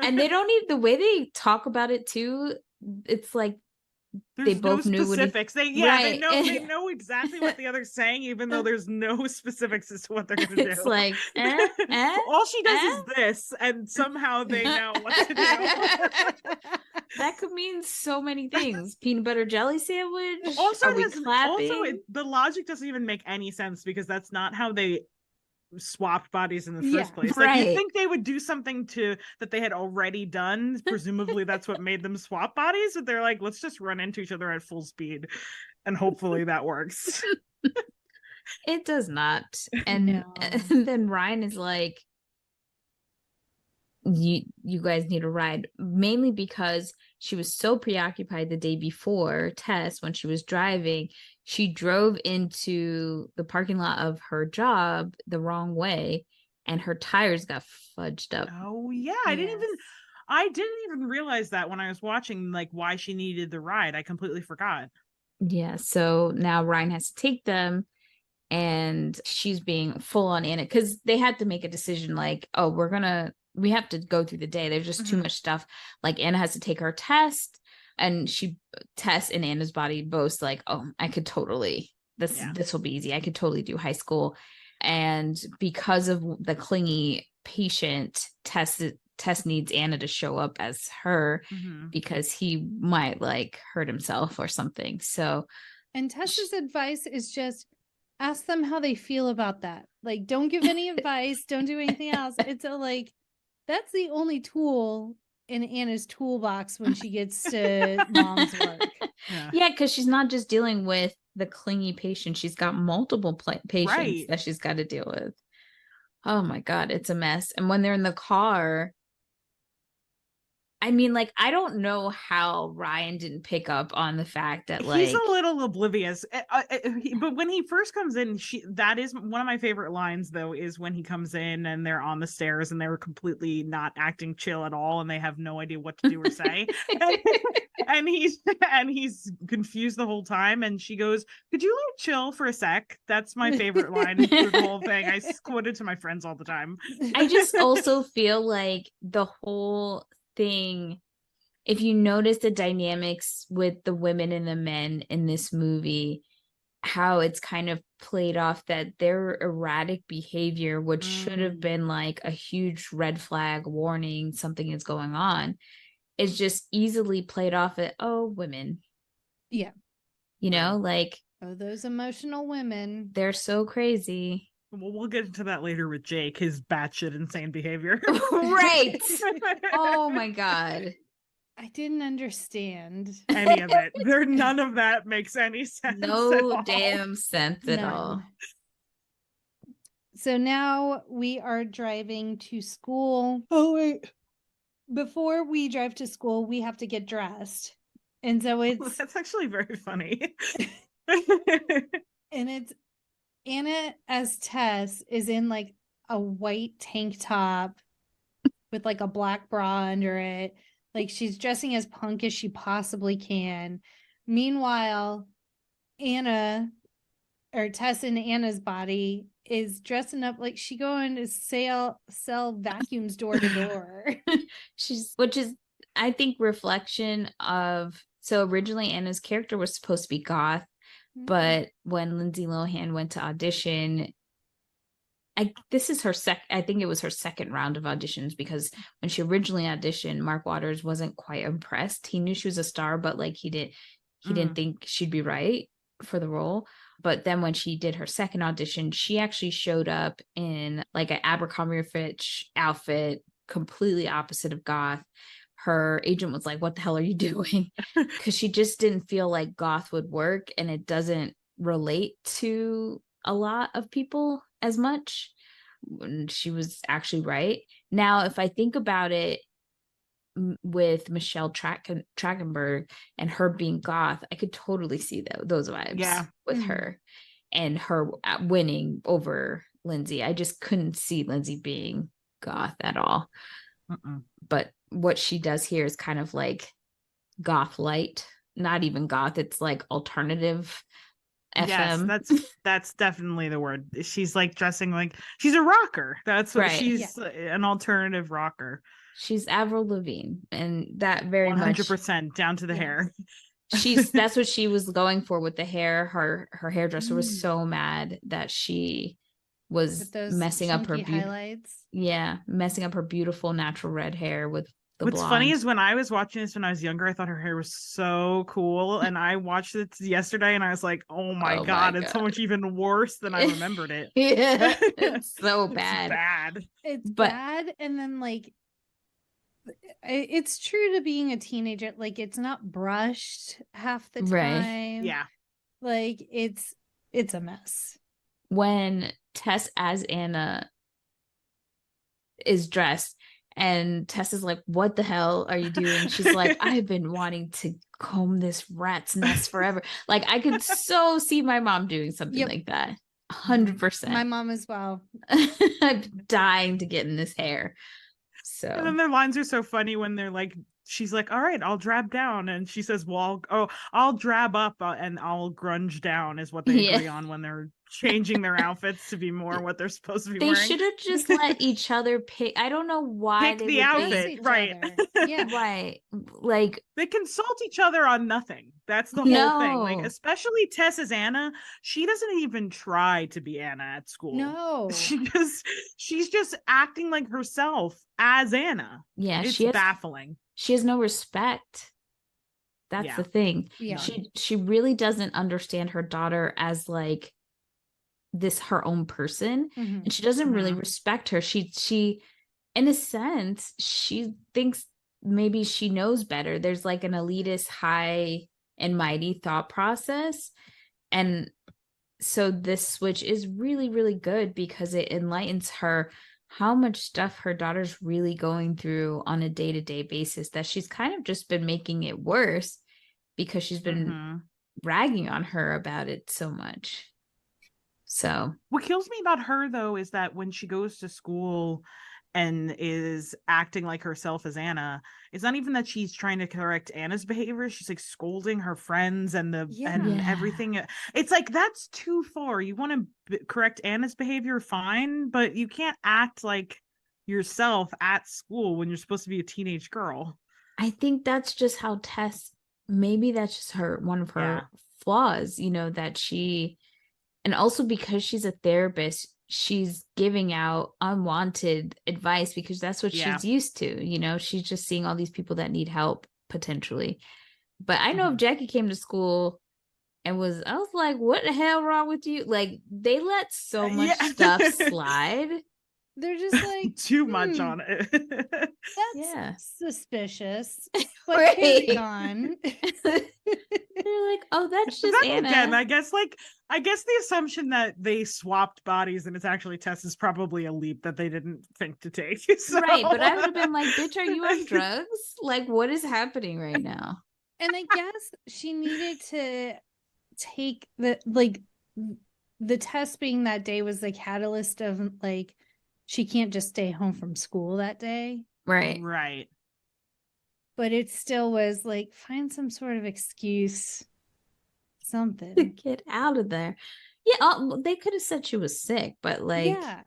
And they don't even, the way they talk about it too, it's like there's they both no knew specifics. what They know exactly what the other's saying, even though there's no specifics as to what they're going to do. It's like, all she does is this, and somehow they know what to do. That could mean so many things. Peanut butter jelly sandwich. Also, are we clapping? The logic doesn't even make any sense because that's not how they swapped bodies in the first place. Like, right. you think they would do something that they had already done. Presumably that's what made them swap bodies, but they're like, let's just run into each other at full speed and hopefully that works. It does not. And then Ryan is like, you guys need a ride, mainly because she was so preoccupied the day before Tess when she was driving. She drove into the parking lot of her job the wrong way and her tires got fudged up. Oh yeah, I didn't even realize that when I was watching, like, why she needed the ride. I completely forgot. Yeah, so now Ryan has to take them and she's being full on in it because they had to make a decision like, oh, we have to go through the day. There's just too much stuff. Like Anna has to take her test and Tess in Anna's body boasts like, oh, I could totally, this will be easy. I could totally do high school. And because of the clingy patient, Tess needs Anna to show up as her because he might like hurt himself or something. So, and Tess's advice is just ask them how they feel about that. Like, don't give any advice. Don't do anything else. It's that's the only tool in Anna's toolbox when she gets to mom's work. Yeah, because she's not just dealing with the clingy patient. She's got multiple patients that she's got to deal with. Oh my God, it's a mess. And when they're in the car, I mean, like, I don't know how Ryan didn't pick up on the fact that, like, he's a little oblivious. But when he first comes in, that is one of my favorite lines, though, is when he comes in and they're on the stairs and they're completely not acting chill at all and they have no idea what to do or say. and he's confused the whole time. And she goes, "Could you like chill for a sec?" That's my favorite line through the whole thing. I quote it to my friends all the time. I just also feel like the whole thing, if you notice the dynamics with the women and the men in this movie, how it's kind of played off that their erratic behavior, which should have been like a huge red flag warning something is going on, is just easily played off at, oh, women. Yeah. You know, like, oh, those emotional women. They're so crazy. Well, we'll get into that later with Jake, his batshit insane behavior. Right. Oh my God. I didn't understand any of it. None of that makes any sense. No damn sense at all. So now we are driving to school. Oh, wait. Before we drive to school, we have to get dressed. And so that's actually very funny. And it's Anna as Tess is in like a white tank top with like a black bra under it. Like, she's dressing as punk as she possibly can. Meanwhile, Tess in Anna's body is dressing up like she going to sell vacuums door to door. Which is, I think, reflection of, so originally Anna's character was supposed to be goth. But when Lindsay Lohan went to audition, I think it was her second round of auditions, because when she originally auditioned, Mark Waters wasn't quite impressed. He knew she was a star, but like he didn't think she'd be right for the role. But then when she did her second audition, she actually showed up in like an Abercrombie & Fitch outfit, completely opposite of goth. Her agent was like, "What the hell are you doing?" Because she just didn't feel like goth would work, and it doesn't relate to a lot of people as much. And she was actually right. Now, if I think about it, with Michelle Trachtenberg and her being goth, I could totally see those vibes with her and her winning over Lindsay. I just couldn't see Lindsay being goth at all. But what she does here is kind of like goth light, not even goth. It's like alternative FM. Yes, that's definitely the word. She's like dressing like she's a rocker. That's what she's an alternative rocker. She's Avril Lavigne, and that very 100% down to the hair. That's what she was going for with the hair. Her hairdresser was so mad that she was messing up her highlights. Yeah, messing up her beautiful natural red hair with the What's blonde. funny is when I was watching this when I was younger, I thought her hair was so cool, and I watched it yesterday, and I was like, "Oh my god, it's so much even worse than I remembered it." Yeah, it's so bad. It's bad, and then like, it's true to being a teenager. Like, it's not brushed half the time. Right. Yeah, like it's a mess. When Tess as Anna is dressed and Tess is like, what the hell are you doing? She's like, I've been wanting to comb this rat's nest forever. Like, I could so see my mom doing something like that. 100%. My mom as well. I'm dying to get in this hair. So, and then their lines are so funny when they're like, she's like, all right, I'll drab down, and she says, well, I'll drab up and I'll grunge down is what they agree on when they're changing their outfits to be more what they're supposed to be wearing. They should have just let each other pick. I don't know why pick the outfit, right? Yeah, right. Like, they consult each other on nothing. That's the whole thing. Like, especially Tess as Anna, she doesn't even try to be Anna at school. No, she's just acting like herself as Anna. Yeah, it's baffling. She has no respect. That's the thing. Yeah. She really doesn't understand her daughter as like this her own person, and she doesn't really respect her. She in a sense, she thinks maybe she knows better. There's like an elitist high and mighty thought process, and so this switch is really, really good because it enlightens her how much stuff her daughter's really going through on a day-to-day basis, that she's kind of just been making it worse because she's been ragging on her about it so much. So what kills me about her though is that when she goes to school and is acting like herself as Anna, it's not even that she's trying to correct Anna's behavior. She's like scolding her friends and everything. It's like, that's too far. You want to correct Anna's behavior, fine, but you can't act like yourself at school when you're supposed to be a teenage girl. I think that's just how Tess, maybe that's just one of her flaws, that she, and also because she's a therapist, she's giving out unwanted advice because that's what she's used to. She's just seeing all these people that need help potentially. But I know if Jackie came to school and I was like, what the hell wrong with you? Like, they let so much stuff slide. They're just like too much on it. That's suspicious. But carry on. They're like, oh, that's just Anna. Again, I guess the assumption that they swapped bodies and it's actually Tess is probably a leap that they didn't think to take. So. Right, but I would have been like, bitch, are you on drugs? Like, what is happening right now? And I guess she needed to take the test being that day was the catalyst of like, she can't just stay home from school that day. Right. But it still was like, find some sort of excuse, something. Get out of there. Yeah, they could have said she was sick, but like... Yeah.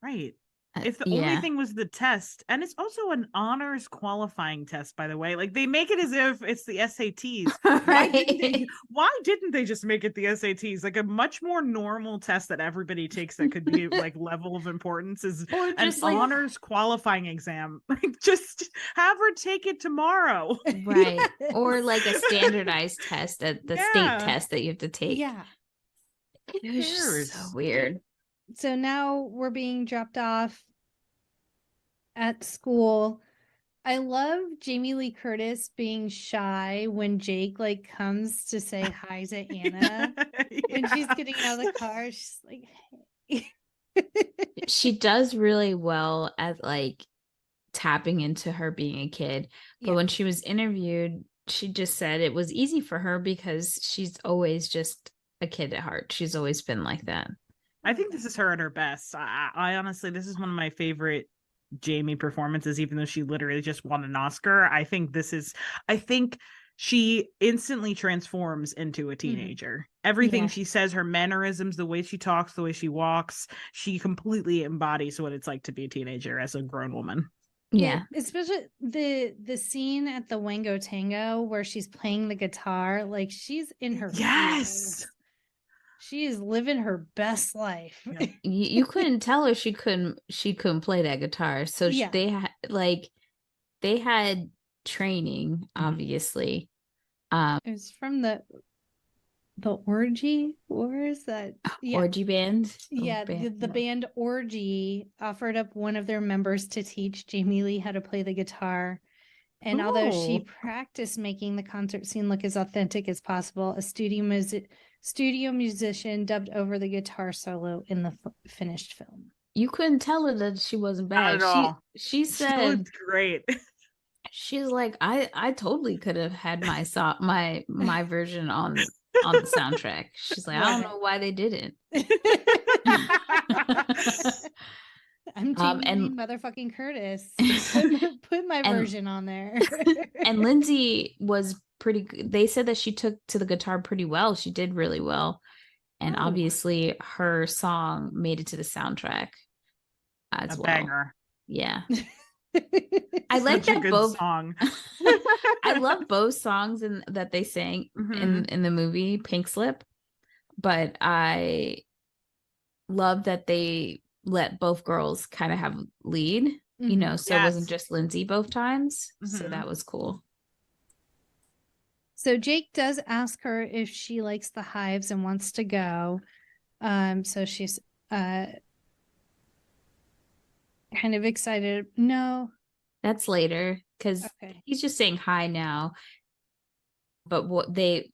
Right. If the only thing was the test, and it's also an honors qualifying test, by the way. Like, they make it as if it's the SATs. Right. Why didn't they just make it the SATs? Like, a much more normal test that everybody takes that could be like level of importance is an honors qualifying exam. Like, just have her take it tomorrow. Right. Or like a standardized test at the state test that you have to take. Yeah. It was just so weird. So now we're being dropped off at school. I love Jamie Lee Curtis being shy when Jake like comes to say hi to Anna. When she's getting out of the car, she's like, hey. She does really well at like tapping into her being a kid. But Yeah. when she was interviewed, she just said it was easy for her because she's always just a kid at heart. She's always been like that. I think this is her at her best. I honestly, this is one of my favorite Jamie performances, even though she literally just won an Oscar. I think she instantly transforms into a teenager. Everything Yeah. she says, her mannerisms, the way she talks, the way she walks, she completely embodies what it's like to be a teenager as a grown woman. Yeah. Especially the scene at the Wango Tango where she's playing the guitar, like she's in her Yes. feels. She is living her best life. Yeah. You couldn't tell her she couldn't play that guitar. So Yeah. they had training, obviously. It was from the Orgy. Where is that? Yeah. Orgy band. Yeah, the band Orgy offered up one of their members to teach Jamie Lee how to play the guitar. And although she Ooh. practiced making the concert scene look as authentic as possible, a studio musician dubbed over the guitar solo in the finished film. You couldn't tell her that she wasn't bad. Not at all. She She said looked great. she's like, I totally could have had my version on the soundtrack. She's like, I don't know why they didn't. I'm Jamie Lee motherfucking Curtis. Put my version on there. And Lindsay was pretty good. They said that she took to the guitar pretty well. She did really well. And obviously her song made it to the soundtrack as well. Banger. Yeah. I like that both song. I love both songs that they sang in the movie Pink Slip, but I love that they let both girls kind of have lead, you know, so it wasn't just Lindsay both times. So that was cool. So Jake does ask her if she likes the hives and wants to go. So she's kind of excited. No. That's later because he's just saying hi now. But they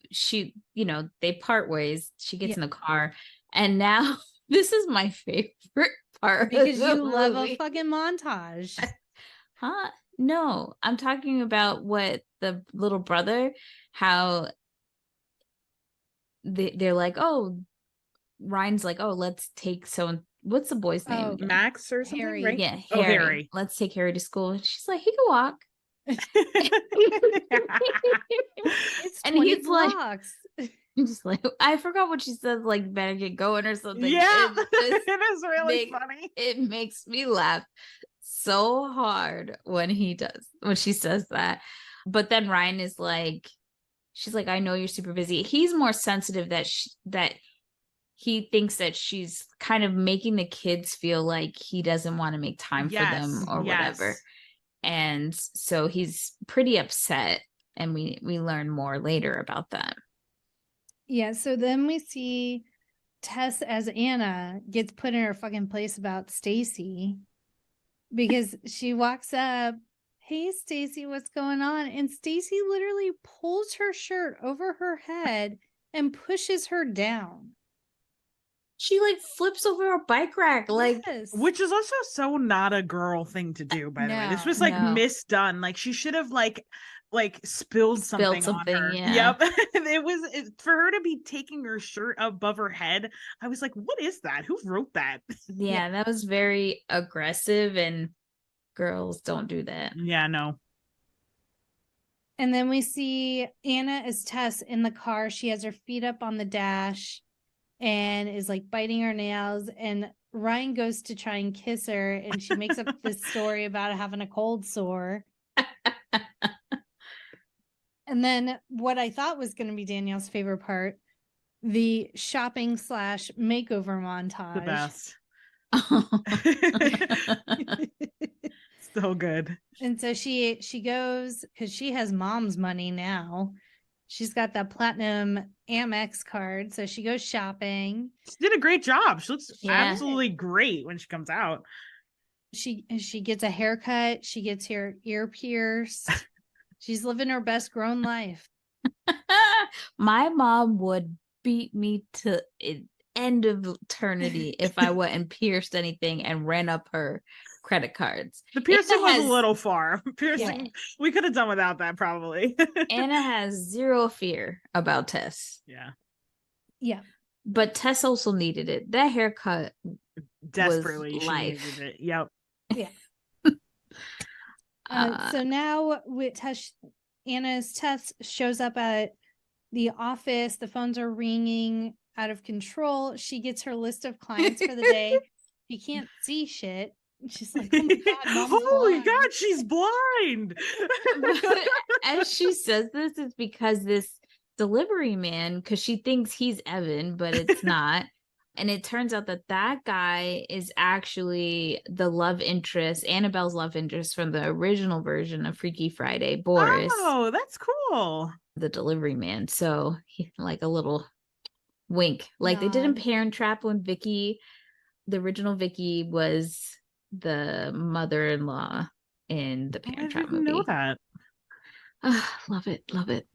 part ways. She gets in the car, and now this is my favorite part because you love a fucking montage. Huh? No, I'm talking about what the little brother, how they're like, oh, Ryan's like, oh, let's take what's the boy's name? Max or something, Harry. right? Yeah, Harry. Oh, Harry. Let's take Harry to school. And she's like, he can walk. It's and 20 he's blocks. Just like, I forgot what she says, like, better get going or something. Yeah, it is really funny. It makes me laugh so hard when she says that. But then Ryan is like, she's like, I know you're super busy. He's more sensitive that he thinks that she's kind of making the kids feel like he doesn't want to make time for them or whatever. And so he's pretty upset. And we learn more later about that. Yeah, so then we see Tess as Anna gets put in her fucking place about Stacy because she walks up, hey, Stacy, what's going on? And Stacy literally pulls her shirt over her head and pushes her down. She like flips over a bike rack, like, which is also so not a girl thing to do, by the way. This was like misdone. Like she should have like spilled something on her. Yeah. Yep. For her to be taking her shirt above her head. I was like, what is that? Who wrote that? Yeah, that was very aggressive, and girls don't do that. Yeah, no. And then we see Anna as Tess in the car. She has her feet up on the dash and is like biting her nails. And Ryan goes to try and kiss her, and she makes up this story about having a cold sore. And then what I thought was going to be Danielle's favorite part, the shopping / makeover montage. The best. So good. And so she goes, because she has mom's money now. She's got that platinum Amex card. So she goes shopping. She did a great job. She looks absolutely great when she comes out. She gets a haircut. She gets her ear pierced. She's living her best grown life. My mom would beat me to end of eternity if I went and pierced anything and ran up her credit cards. The piercing was has, a little far. Piercing, we could have done without that probably. Anna has zero fear about Tess. Yeah. Yeah. But Tess also needed it. That haircut Desperately, was she life. needed it. Yep. Yeah. So now with Tess shows up at the office. The phones are ringing out of control. She gets her list of clients for the day. She can't see shit. She's like, oh my God, Mom's holy blind. God, she's blind. As she says this, it's because this delivery man, because she thinks he's Evan, but it's not. And it turns out that that guy is actually the love interest, Annabelle's love interest from the original version of Freaky Friday, Boris. Oh, that's cool. The delivery man. So he, like a little wink. Like they did in Parent Trap when Vicky, the original Vicky, was the mother-in-law in the Parent Trap movie. I didn't know that. Love it.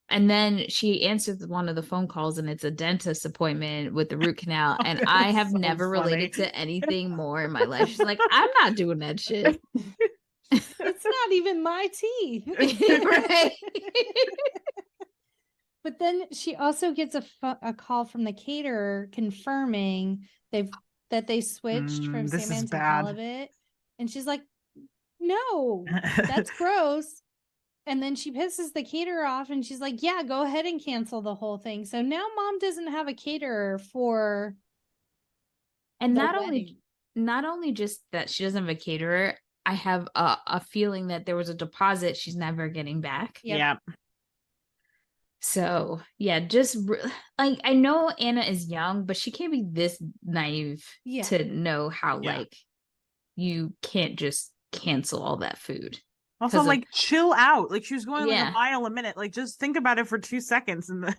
And then she answers one of the phone calls and it's a dentist appointment with the root canal. And I have so never related to anything more in my life. She's like, I'm not doing that shit. It's not even my teeth. Right. But then she also gets a call from the caterer confirming that they switched from this is salmon to bad. halibut. And she's like, no, that's gross. And then she pisses the caterer off and she's like, yeah, go ahead and cancel the whole thing. So now Mom doesn't have a caterer for And the not wedding. only just that she doesn't have a caterer, I have a feeling that there was a deposit she's never getting back. Yep. Yeah. So yeah, just like, I know Anna is young, but she can't be this naive to know how like you can't just cancel all that food. Also, like, chill out. Like, she was going like a mile a minute. Like, just think about it for 2 seconds and then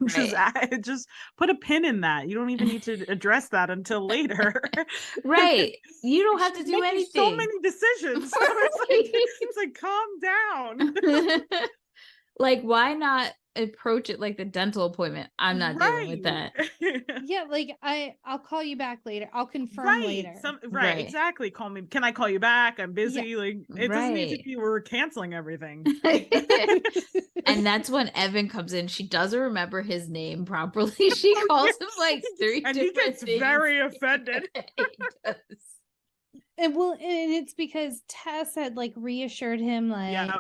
just put a pin in that. You don't even need to address that until later. Right. You don't have to do anything. So many decisions. So it's like, calm down. Like, why not approach it like the dental appointment? I'm not dealing with that. Yeah, like I'll call you back later. I'll confirm later. Right, exactly. Call me. Can I call you back? I'm busy. Like, it doesn't need to be we're canceling everything. And that's when Evan comes in. She doesn't remember his name properly. She calls him like 3 and different he gets things. very offended. He does. And it's because Tess had like reassured him, like,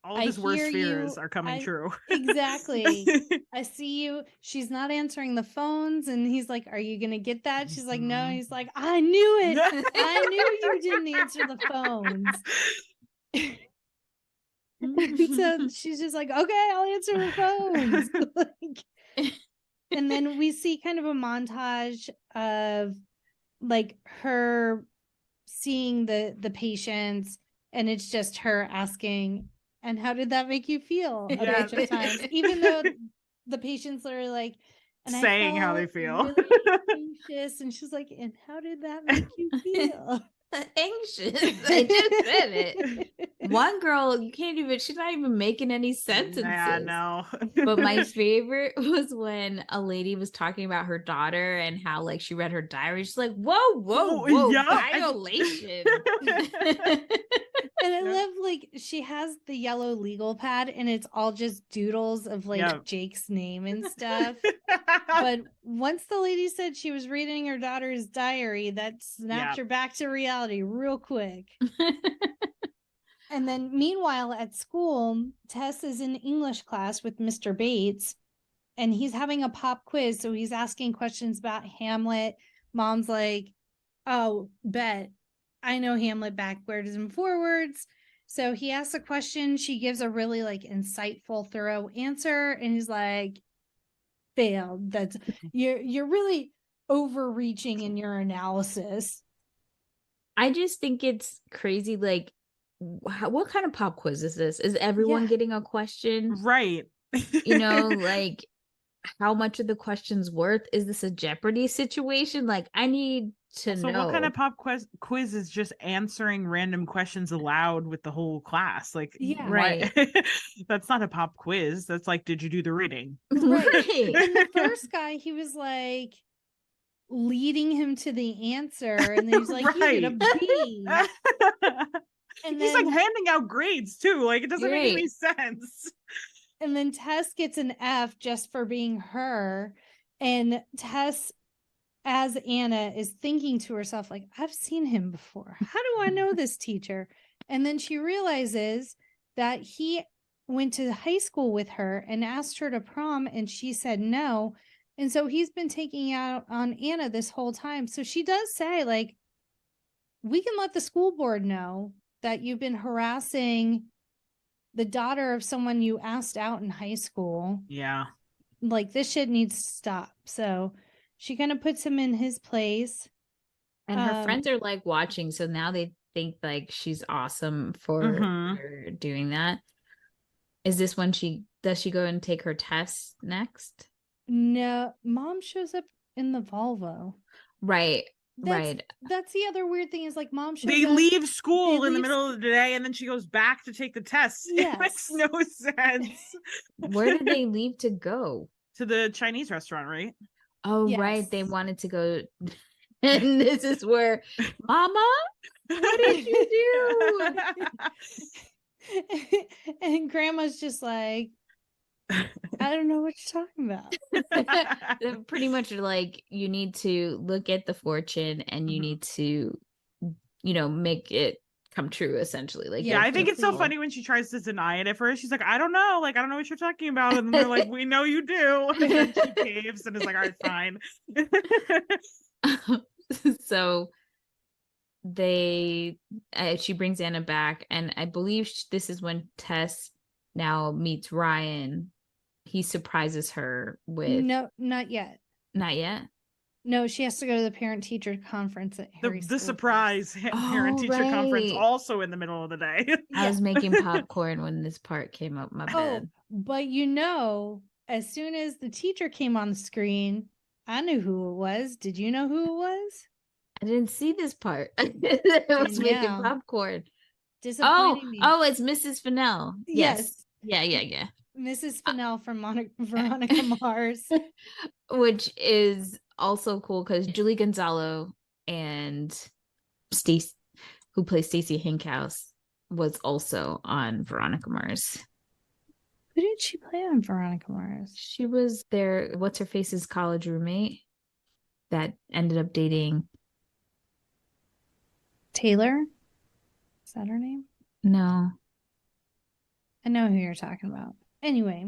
all of his worst fears are coming true. Exactly. I see you. She's not answering the phones. And he's like, are you going to get that? She's like, no. He's like, I knew it. I knew you didn't answer the phones. So she's just like, okay, I'll answer the phones. And then we see kind of a montage of like her seeing the patients. And it's just her asking, and how did that make you feel? A bunch of times, even though the patients are like, and saying how they feel, really anxious, and she's like, and how did that make you feel? Anxious. I just said it. One girl, you can't even, she's not even making any sentences. Yeah, no. But my favorite was when a lady was talking about her daughter and how like she read her diary. She's like, whoa, violation. And I love, like, she has the yellow legal pad and it's all just doodles of like Jake's name and stuff. But once the lady said she was reading her daughter's diary, that snapped her back to reality real quick. And then meanwhile at school, Tess is in English class with Mr. Bates and he's having a pop quiz. So he's asking questions about Hamlet. Mom's like, oh, bet. I know Hamlet backwards and forwards. So he asks a question. She gives a really like insightful, thorough answer. And he's like, failed. That's you're really overreaching in your analysis. I just think it's crazy. Like, what kind of pop quiz is this? Is everyone getting a question? Right. You know, like, how much are the questions worth? Is this a Jeopardy situation? Like, I need to know. So what kind of pop quiz is just answering random questions aloud with the whole class? Like, right. That's not a pop quiz. That's like, did you do the reading? Right. And the first guy, he was like, leading him to the answer, and then he's like, you get a B. And he's then, like handing out grades too. Like, it doesn't make any sense. And then Tess gets an F just for being her. And Tess, as Anna, is thinking to herself, like, I've seen him before. How do I know this teacher? And then she realizes that he went to high school with her and asked her to prom, and she said no. And so he's been taking out on Anna this whole time. So she does say, like, we can let the school board know that you've been harassing the daughter of someone you asked out in high school. Yeah. Like, this shit needs to stop. So she kind of puts him in his place. And her friends are like watching. So now they think like she's awesome for doing that. Is this when does she go and take her test next? No, mom shows up in the Volvo. Right. That's the other weird thing is, like, mom shows They up, leave school in the middle of the day, and then she goes back to take the test. Yes. It makes no sense. Where did they leave to go? To the Chinese restaurant, right? Oh, Yes. right. They wanted to go. And this is where, Mama, what did you do? And Grandma's just like, I don't know what you're talking about. They're pretty much like, you need to look at the fortune and you need to, make it come true, essentially. Like, yeah, I think it's so funny when she tries to deny it at first. She's like, I don't know what you're talking about. And then they're like, we know you do. And then she caves and is like, all right, fine. So she brings Anna back, and I believe this is when Tess now meets Ryan. He surprises her with no, not yet. No, she has to go to the parent-teacher conference at Harry's the surprise parent-teacher conference, also in the middle of the day. I was making popcorn when this part came up. My bad. But as soon as the teacher came on the screen, I knew who it was. Did you know who it was? I didn't see this part. I was making popcorn. Disappointing me. Oh, it's Mrs. Fennell. Yes. Yeah. Mrs. Fennell from Veronica Mars. Which is also cool because Julie Gonzalo and Stace, who plays Stacey Hinkhouse, was also on Veronica Mars. Who did she play on Veronica Mars? She was their what's-her-face's college roommate that ended up dating Taylor. Is that her name? No. I know who you're talking about. Anyway,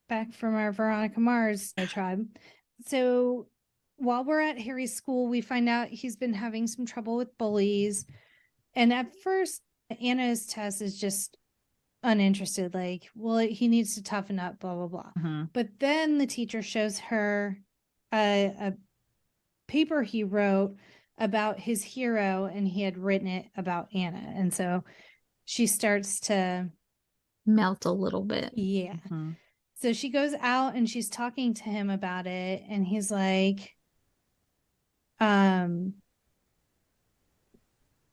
back from our Veronica Mars tribe. So while we're at Harry's school, we find out he's been having some trouble with bullies. And at first, Anna's Tess is just uninterested. Like, well, he needs to toughen up, blah, blah, blah. But then the teacher shows her a paper he wrote about his hero, and he had written it about Anna. And so she starts to melt a little bit. Yeah. So she goes out and she's talking to him about it, and he's like,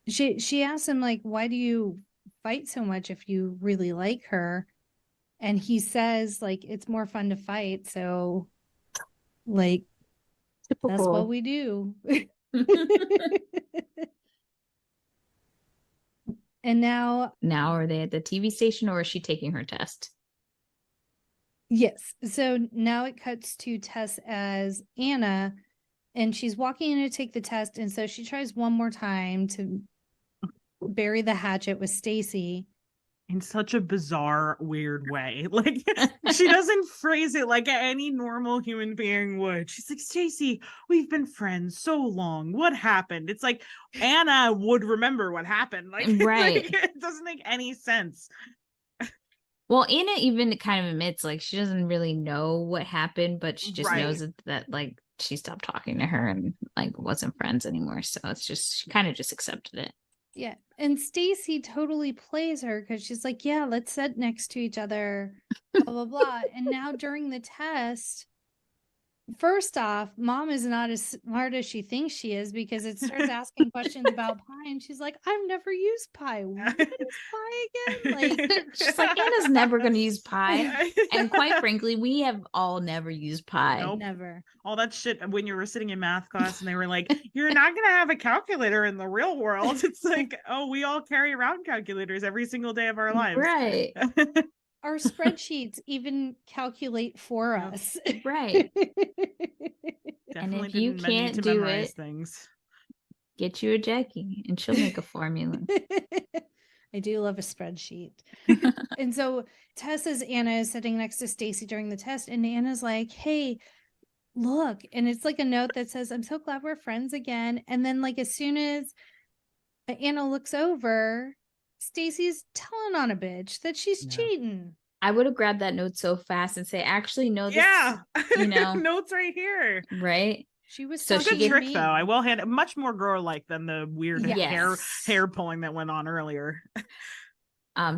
she asks him, like, why do you fight so much if you really like her? And he says, like, it's more fun to fight, so, like, typical. That's what we do. And now are they at the TV station, or is she taking her test? Yes. So now it cuts to Tess as Anna, and she's walking in to take the test. And so she tries one more time to bury the hatchet with Stacy. In such a bizarre, weird way. Like, she doesn't phrase it like any normal human being would. She's like, Stacy, we've been friends so long. What happened? It's like Anna would remember what happened. Like, right. Like, it doesn't make any sense. Well, Anna even kind of admits, like, she doesn't really know what happened, but she just knows that, like, she stopped talking to her and, like, wasn't friends anymore. So it's just, she kind of just accepted it. Yeah. And Stacy totally plays her because she's like, yeah, let's sit next to each other, blah, blah, blah. And now during the test, First off, mom is not as smart as she thinks she is, because it starts asking questions about pie, and she's like, I've never used pie. What is pie again? Like, She's like, Anna's never going to use pie. And quite frankly, we have all never used pie. Nope. Never. All that shit when you were sitting in math class and they were like, you're not going to have a calculator in the real world. It's like, oh, we all carry around calculators every single day of our lives. Right. Our spreadsheets even calculate for us. Right. Definitely and if you didn't need can't to do memorize it, things. get you a Jackie and she'll make a formula. I do love a spreadsheet. And so Tess, as Anna, is sitting next to Stacy during the test, and Anna's like, hey, look. And it's like a note that says, I'm so glad we're friends again. And then, like, as soon as Anna looks over, Stacy's telling on a bitch that she's cheating. I would have grabbed that note so fast and say, actually, no, this, you know, notes right here. Right. She was so so she trick though. I will hand it much more girl-like than the weird Yes. hair pulling that went on earlier.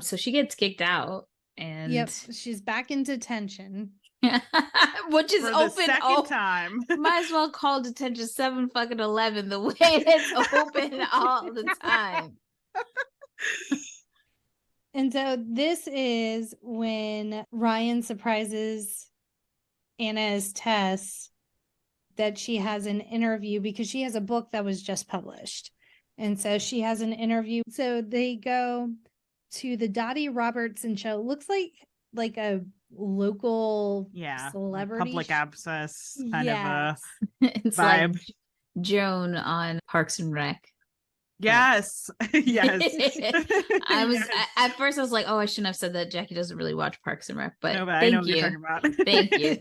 So she gets kicked out, and yep, she's back in detention. Which is for the open second time. Might as well call detention 7-11 the way it's open all the time. And so this is when Ryan surprises Anna as Tess that she has an interview, because she has a book that was just published. And so she has an interview. So they go to the Dottie Robertson show. It looks like a local celebrity public access kind of a it's vibe. Like Joan on Parks and Rec. Yes. Yes. I was at first I was like, oh, I shouldn't have said that. Jackie doesn't really watch Parks and Rec, but no, thank I know you. What you're talking about. Thank you.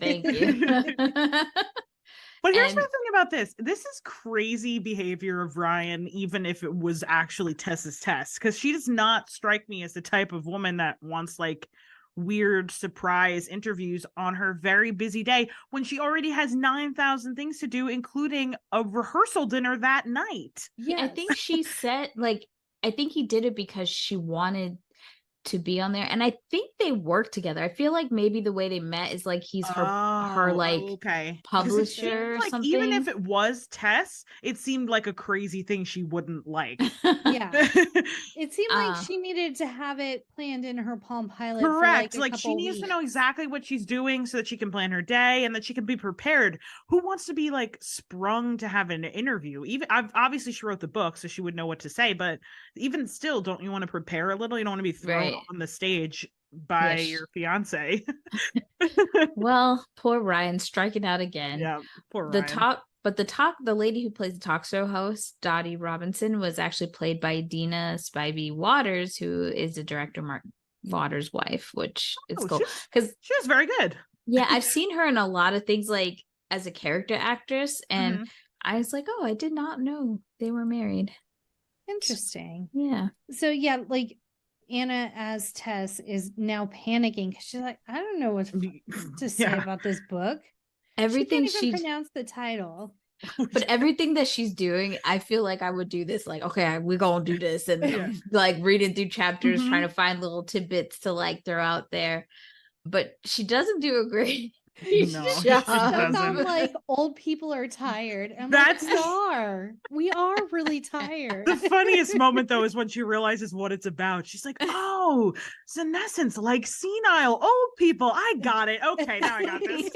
But here's my thing about this. This is crazy behavior of Ryan, even if it was actually Tess's Tess, because she does not strike me as the type of woman that wants like weird surprise interviews on her very busy day when she already has 9,000 things to do, including a rehearsal dinner that night. Yeah, I think she said, like, I think he did it because she wanted to be on there, and I think they work together. I feel like maybe the way they met is like he's her like publisher or like, something. even if it was Tess, it seemed like a crazy thing she wouldn't like. Yeah. It seemed like she needed to have it planned in her Palm Pilot. Correct. For like she needs to know exactly what she's doing so that she can plan her day and that she can be prepared. Who wants to be like sprung to have an interview? Even obviously she wrote the book, so she would know what to say, but even still, don't you want to prepare a little? You don't want to be thrown on the stage by your fiance. Well, poor Ryan striking out again. Yeah, poor Ryan. The lady who plays the talk show host, Dottie Robinson, was actually played by Dina Spivey Waters, who is the director Mark Waters' wife, which is cool because she was very good. Yeah, I've seen her in a lot of things, like as a character actress, and I was like, oh, I did not know they were married. Interesting. Yeah. So yeah, like Anna as Tess is now panicking because she's like, I don't know what to say about this book. Everything she can't even pronounce the title. But everything that she's doing, I feel like I would do this. Like, okay, we're gonna do this, and like reading through chapters, trying to find little tidbits to like throw out there. But she doesn't do a great. No, she doesn't. I'm like, old people are tired. And like, we are really tired. The funniest moment though is when she realizes what it's about. She's like, oh, senescence, like senile old people. I got it. Okay, now I got this.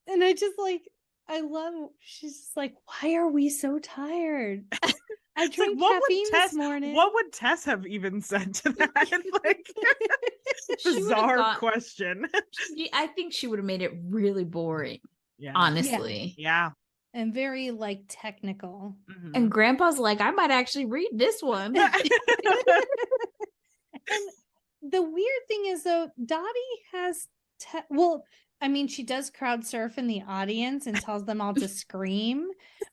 And I just like, I love, she's just like, why are we so tired? I drank caffeine this morning. What would Tess have even said to that? Like, bizarre question. I think she would have made it really boring. Yeah. Honestly. Yeah. And very like technical. And Grandpa's like, I might actually read this one. And the weird thing is though, Dottie has I mean, she does crowd surf in the audience and tells them all to scream,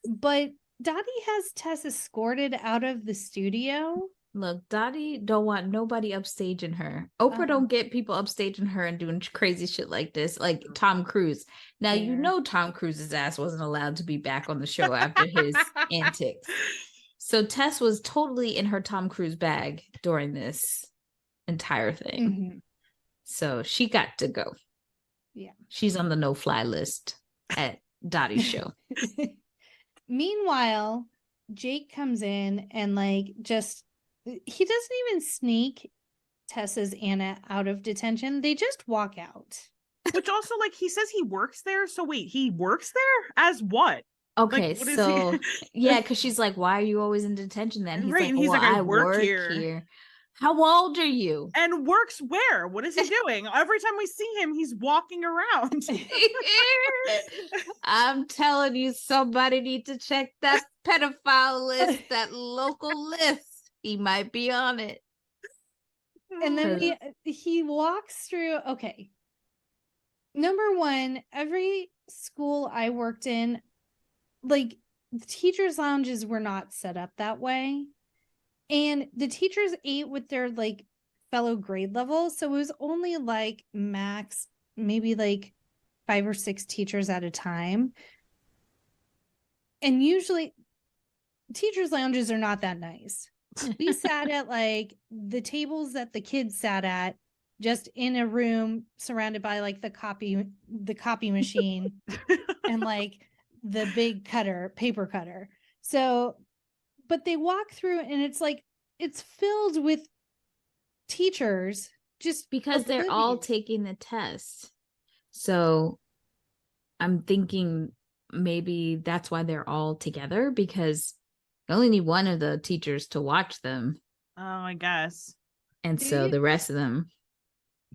but Dottie has Tess escorted out of the studio. Look, Dottie don't want nobody upstaging her. Oprah don't get people upstaging her and doing crazy shit like this, like Tom Cruise. Now, you know Tom Cruise's ass wasn't allowed to be back on the show after his antics. So Tess was totally in her Tom Cruise bag during this entire thing. So she got to go. Yeah. She's on the no-fly list at Dottie's show. Meanwhile, Jake comes in and like he doesn't even sneak Tessa's Anna out of detention. They just walk out. Which also, like, he says he works there. So wait, he works there as what? Okay, Like, what is so he? yeah, because she's like, "Why are you always in detention?" Then he's Right, like, and he's "Well, like, I I work work here." here." How old are you? And works where? What is he doing? Every time we see him, he's walking around. I'm telling you, somebody need to check that pedophile list, that local list. He might be on it. And then he walks through. Okay. Number one, every school I worked in, like, the teachers' lounges were not set up that way. And the teachers ate with their like fellow grade level. So it was only like max, maybe like 5 or 6 teachers at a time. And usually teachers' lounges are not that nice. We sat at like the tables that the kids sat at, just in a room surrounded by like the copy machine and like the big paper cutter. So, but they walk through and it's like, it's filled with teachers just because they're all oblivious. taking the test. So I'm thinking maybe that's why they're all together, because you only need one of the teachers to watch them. Oh, I guess. And so the rest of them.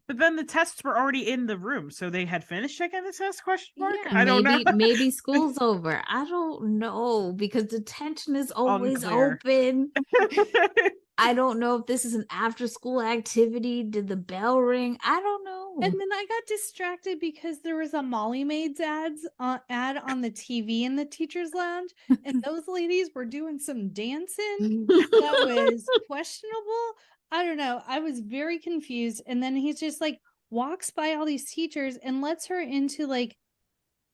But then the tests were already in the room, so they had finished checking the test? Question mark? Yeah. I don't know. Maybe school's over. I don't know, because detention is always Unclear. open. I don't know if this is an after school activity. Did the bell ring? I don't know. And then I got distracted because there was a Molly Maids ad on the TV in the teacher's lounge, and those ladies were doing some dancing that was questionable. I don't know. I was very confused. And then he's just like walks by all these teachers and lets her into like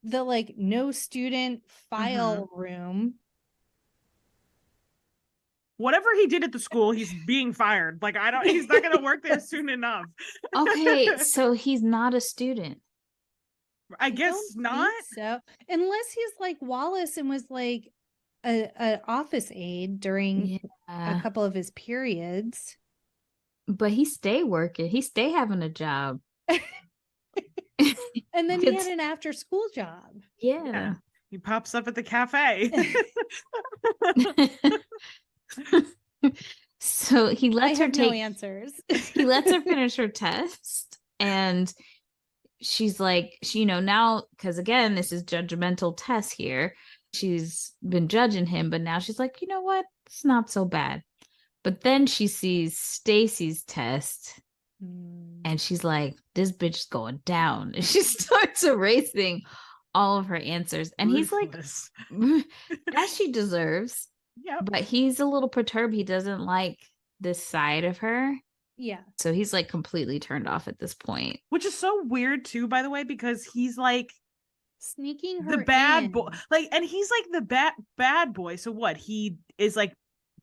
the like no student file room. Whatever he did at the school, he's being fired. Like, he's not going to work there soon enough. Okay, so he's not a student. I guess don't not. think so, unless he's like Wallace and was like a office aide during a couple of his periods. But he stay working. He stay having a job. And then he had an after school job. Yeah. He pops up at the cafe. So he lets her take no answers. He lets her finish her test, and she's like, now, because again, this is judgmental Tess here. She's been judging him, but now she's like, you know what? It's not so bad. But then she sees Stacy's test, and she's like, this bitch is going down. And she starts erasing all of her answers. And he's like, as she deserves. Yeah. But he's a little perturbed. He doesn't like this side of her. Yeah. So he's like completely turned off at this point. Which is so weird too, by the way, because he's like sneaking her the bad in. boy. Like, and he's like the bad boy. So what? He is like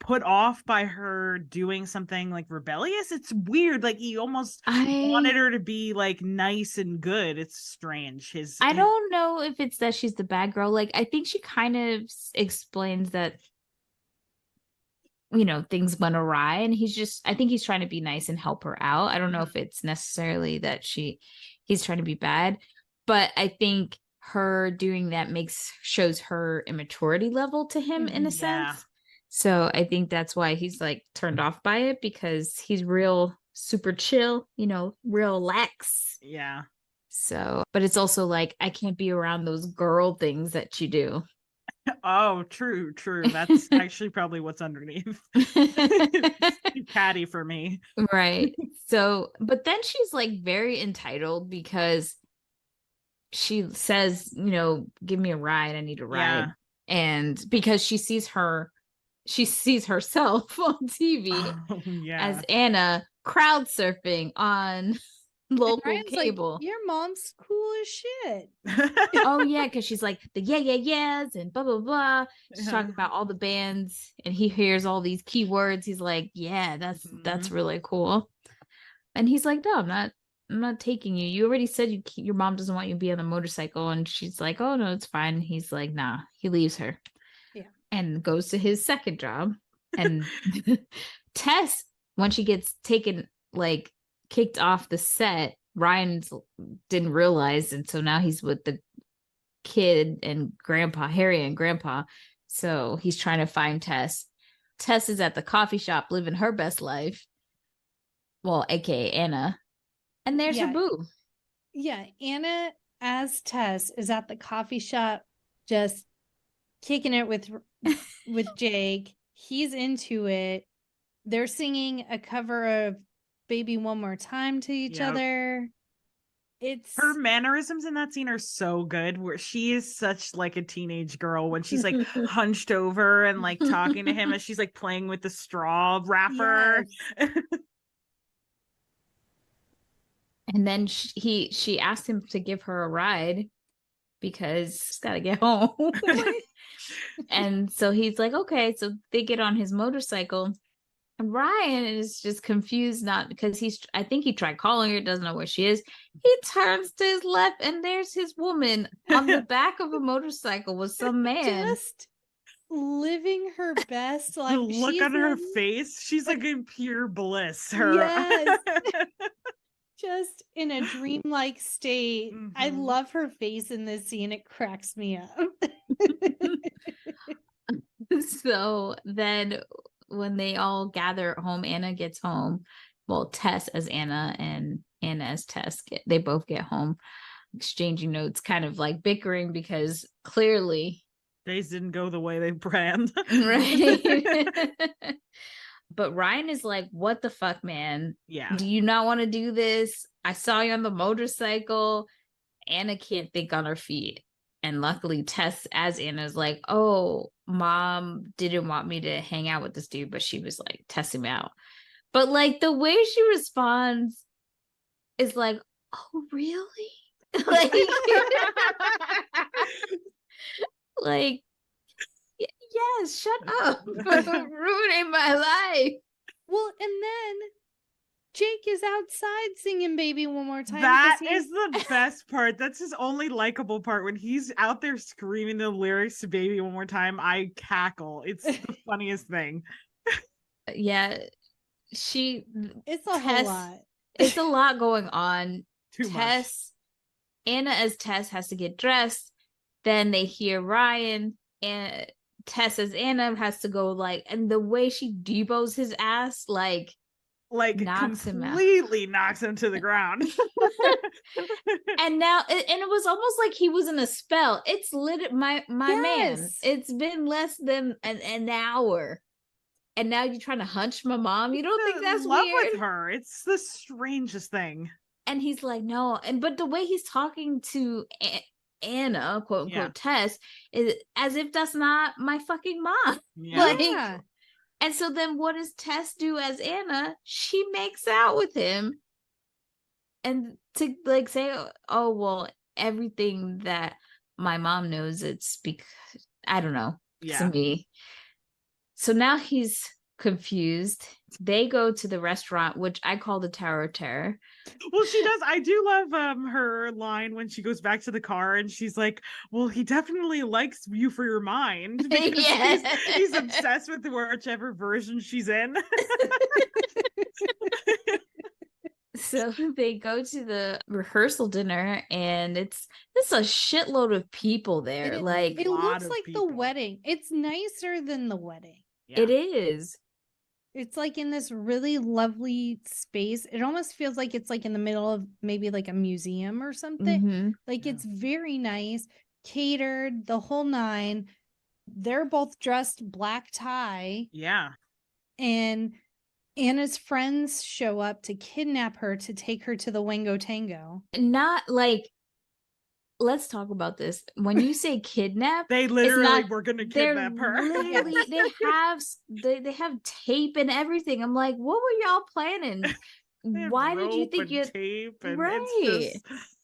put off by her doing something like rebellious. It's weird. Like, he almost wanted her to be like nice and good. It's strange. I don't know if it's that she's the bad girl. Like, I think she kind of explains that, things went awry, and I think he's trying to be nice and help her out. I don't know if it's necessarily that he's trying to be bad, but I think her doing that shows her immaturity level to him in a sense. So I think that's why he's like turned off by it, because he's real super chill, real lax. Yeah. So, but it's also like, I can't be around those girl things that you do. Oh, true. That's actually probably what's underneath. It's catty for me. Right. So, but then she's like very entitled, because she says, give me a ride. I need a ride. Yeah. And because she sees herself on TV as Anna crowd surfing on local cable. Like, your mom's cool as shit. Oh yeah, because she's like the yeahs and blah blah blah. She's talking about all the bands, and he hears all these keywords. He's like, yeah, that's really cool. And he's like, no, I'm not I'm not taking you. You already said your mom doesn't want you to be on the motorcycle. And she's like, oh, no, it's fine. He's like, nah, he leaves her. Yeah. And goes to his second job. And Tess, when she gets taken, like, kicked off the set, Ryan didn't realize. And so now he's with the kid and grandpa, Harry and grandpa. So he's trying to find Tess. Tess is at the coffee shop living her best life. Well, aka Anna. And there's her boo. Yeah, Anna as Tess is at the coffee shop just kicking it with Jake. He's into it. They're singing a cover of Baby One More Time to each other. It's her mannerisms in that scene are so good, where she is such like a teenage girl when she's like hunched over and like talking to him as she's like playing with the straw wrapper. Yes. And then she asked him to give her a ride because she's got to get home. And so he's like, okay. So they get on his motorcycle. And Ryan is just confused, not because I think he tried calling her, doesn't know where she is. He turns to his left and there's his woman on the back of a motorcycle with some man. Just living her best life. The look on her face, she's like in pure bliss. Her. Yes. Just in a dreamlike state. Mm-hmm. I love her face in this scene. It cracks me up. So then when they all gather at home, Anna gets home. Well, Tess as Anna and Anna as Tess. They both get home, exchanging notes, kind of like bickering because clearly days didn't go the way they planned. Right. But Ryan is like, what the fuck, man? Yeah. Do you not want to do this? I saw you on the motorcycle. Anna can't think on her feet. And luckily, Tess, as Anna, is like, oh, mom didn't want me to hang out with this dude, but she was like testing me out. But like the way she responds is like, oh, really? Like, yes, shut up. Ruining my life. Well, and then Jake is outside singing Baby One More Time. That is the best part. That's his only likable part. When he's out there screaming the lyrics to Baby One More Time, I cackle. It's the funniest thing. Yeah. It's a whole lot. It's a lot going on. Too much. Anna as Tess has to get dressed. Then they hear Ryan, and Tess as Anna has to go and the way she debows his ass, completely knocks him to the ground. And now, and it was almost like he was in a spell. It's lit, my man. It's been less than an hour, and now you're trying to hunch my mom. You don't think that's love weird? With her, it's the strangest thing. And he's like, no, but the way he's talking to Anna, quote unquote, Tess, is as if that's not my fucking mom. Yeah. And so then what does Tess do as Anna? She makes out with him. And to say, oh, well, everything that my mom knows, it's because, I don't know, to me. So now he's confused. They go to the restaurant, which I call the Tower of Terror. Well, she does. I do love her line when she goes back to the car and she's like, well, he definitely likes you for your mind, because he's obsessed with whichever version she's in. So they go to the rehearsal dinner, and it's a shitload of people there. It looks like the wedding. It's nicer than the wedding. Yeah. It is. It's in this really lovely space. It almost feels like it's in the middle of maybe a museum or something. Mm-hmm. It's very nice, catered, the whole nine. They're both dressed black tie. Yeah. And Anna's friends show up to kidnap her to take her to the Wango Tango. Not let's talk about this. When you say kidnap, they literally were going to kidnap her. Literally, they have tape and everything. I'm like, what were y'all planning? Why did you think you tape and right? It's just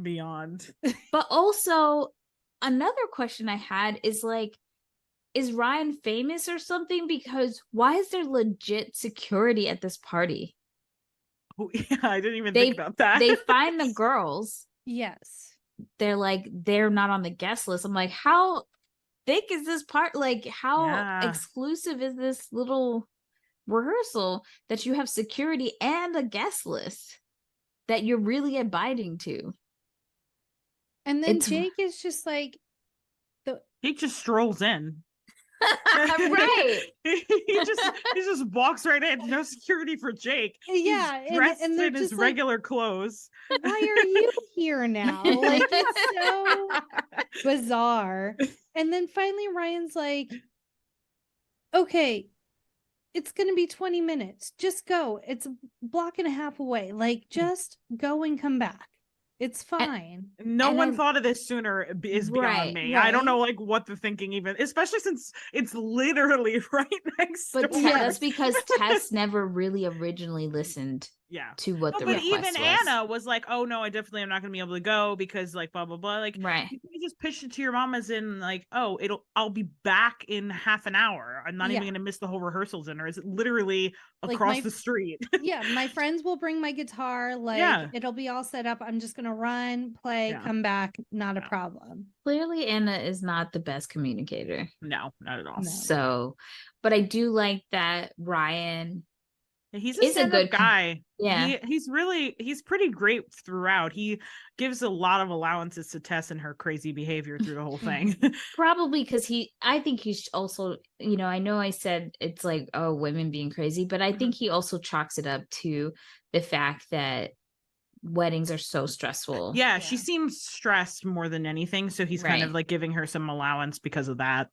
beyond. But also, another question I had is is Ryan famous or something? Because why is there legit security at this party? Oh, yeah, I didn't even think about that. They find the girls. Yes. They're like, they're not on the guest list. I'm like, how thick is this part? Like, how exclusive is this little rehearsal that you have security and a guest list that you're really abiding to? And then Jake is just like, he just strolls in. Right. he just walks right in. No security for Jake. Yeah, he's dressed and in his regular clothes. Why are you here now? Like, it's so bizarre. And then finally Ryan's like, okay, it's gonna be 20 minutes. Just go. It's a block and a half away. Like, just go and come back. It's fine. No one thought of this sooner is beyond me. Right. I don't know like what the thinking even, especially since it's literally right next door. But that's because Tess never really originally listened to what the request was. But even Anna was like, oh no, I definitely am not going to be able to go because like blah, blah, blah. Like, you just pitched it to your mom as in like, oh, I'll be back in half an hour. I'm not even going to miss the whole rehearsal dinner. Is it literally across the street? Yeah. My friends will bring my guitar. Like it'll be all set up. I'm just going to run, play, come back. Not a problem. Clearly Anna is not the best communicator. No, not at all. No. So, but I do like that Ryan he's a good guy. Yeah. He's pretty great throughout. He gives a lot of allowances to Tess and her crazy behavior through the whole thing. Probably because I think he's also, I know I said it's like, oh, women being crazy, but I think he also chalks it up to the fact that weddings are so stressful. Yeah, she seems stressed more than anything. So he's kind of like giving her some allowance because of that.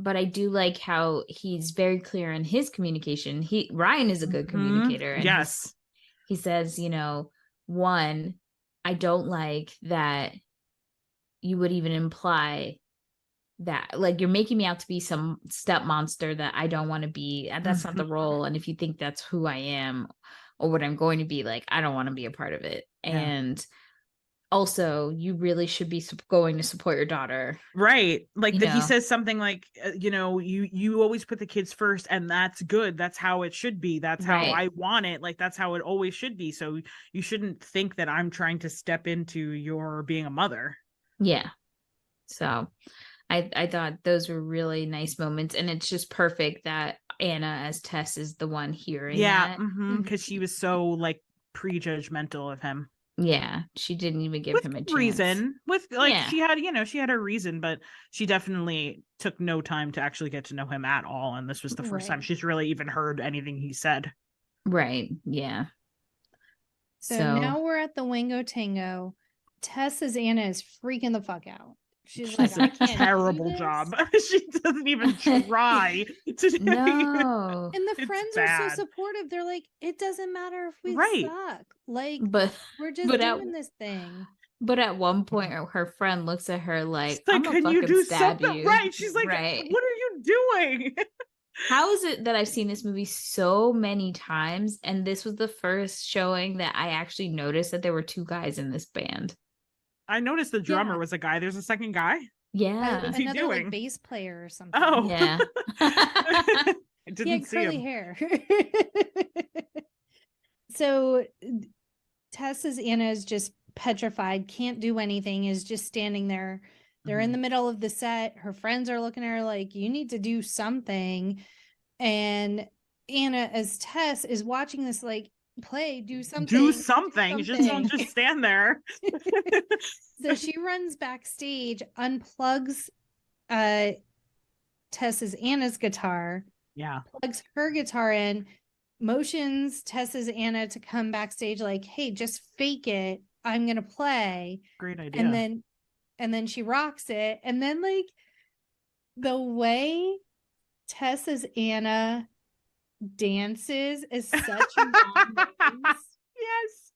But I do like how he's very clear in his communication. Ryan is a good communicator. And yes. He says, one, I don't like that you would even imply that, like, you're making me out to be some step monster that I don't want to be. That's not the role. And if you think that's who I am or what I'm going to be, like, I don't want to be a part of it. Yeah. And also, you really should be going to support your daughter. Right. Like that he says something like, you always put the kids first and that's good. That's how it should be. That's how I want it. Like, that's how it always should be. So you shouldn't think that I'm trying to step into your being a mother. Yeah. So I thought those were really nice moments. And it's just perfect that Anna as Tess is the one hearing that. Because she was so like prejudgmental of him. Yeah, she didn't even give him a chance. Reason. She had her reason, but she definitely took no time to actually get to know him at all. And this was the first time she's really even heard anything he said. Right. Yeah. So now we're at the Wango Tango. Tess as Anna is freaking the fuck out. She's like, I can't terrible job. She doesn't even try to no. And the friends are so supportive. They're like, it doesn't matter if we suck. Like, we're just doing this thing. But at one point, her friend looks at her like, I'm gonna can you do stab something? You. Right. She's like, what are you doing? How is it that I've seen this movie so many times, and this was the first showing that I actually noticed that there were two guys in this band? I noticed the drummer was a guy. There's a second guy. Yeah. What's he another doing? Like bass player or something. Oh. Yeah. I didn't he had see curly him. hair. So Tess as Anna is just petrified, can't do anything, is just standing there. They're in the middle of the set. Her friends are looking at her like, you need to do something. And Anna as Tess is watching this like, do something. Just don't just stand there. So she runs backstage, unplugs Tess's Anna's guitar, plugs her guitar in, motions Tess's Anna to come backstage like, hey, just fake it, I'm gonna play. Great idea. And then she rocks it. And then like the way Tess's Anna dances is such yes,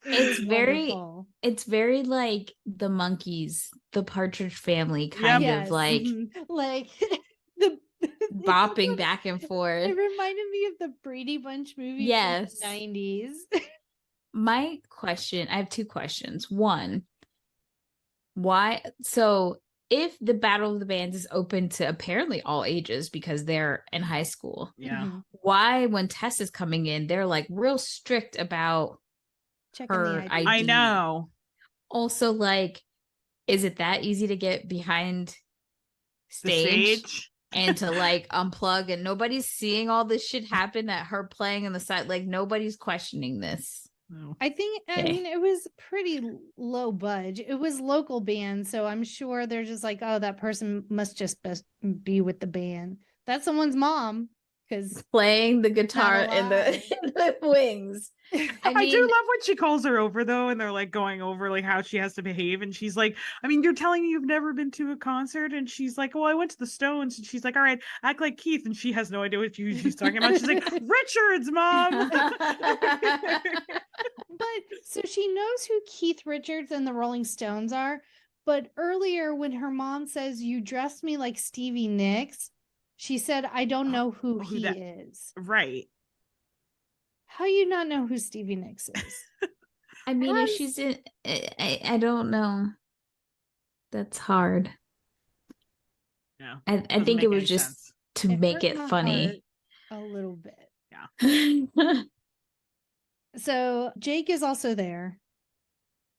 it's very like the Monkees, the Partridge Family kind of like like the bopping back and forth. It reminded me of the Brady Bunch movie in the 90s. I have two questions. One, why? So if the Battle of the Bands is open to apparently all ages because they're in high school, Yeah. why when Tess is coming in, they're like real strict about Checking her the ID. I know. Also, like, is it that easy to get behind The stage stage. and to like unplug, and nobody's seeing all this shit happen at her playing on the side? Like, nobody's questioning this. No. I mean, it was pretty low budge. It was local band, so I'm sure they're just like, oh, that person must just be with the band. That's someone's mom, because Playing the guitar in the wings. I do love when she calls her over though, and they're like going over like how she has to behave, and she's like, I mean, you're telling me you've never been to a concert, and she's like, well, I went to the Stones, and she's like, all right, act like Keith, and she has no idea what she's talking about. She's like, Richards, mom. But so she knows who Keith Richards and the Rolling Stones are. But earlier, when her mom says, you dressed me like Stevie Nicks, she said, I don't know who he is. Right. How you not know who Stevie Nicks is? I mean, if she's in, I don't know. That's hard. Yeah. I think it was just to make it funny. A little bit. Yeah. So Jake is also there.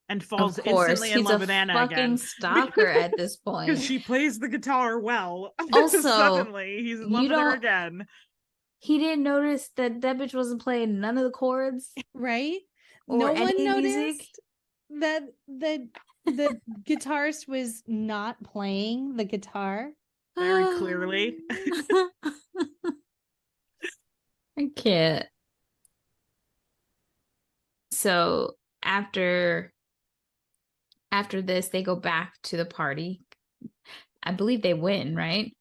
And falls instantly in love with Anna again. He's a fucking stalker at this point. Because she plays the guitar well. Also, suddenly he's in love with her again. He didn't notice that bitch wasn't playing none of the chords. Right? No one noticed that the guitarist was not playing the guitar. Very clearly. I can't. So after this, they go back to the party. I believe they win, right?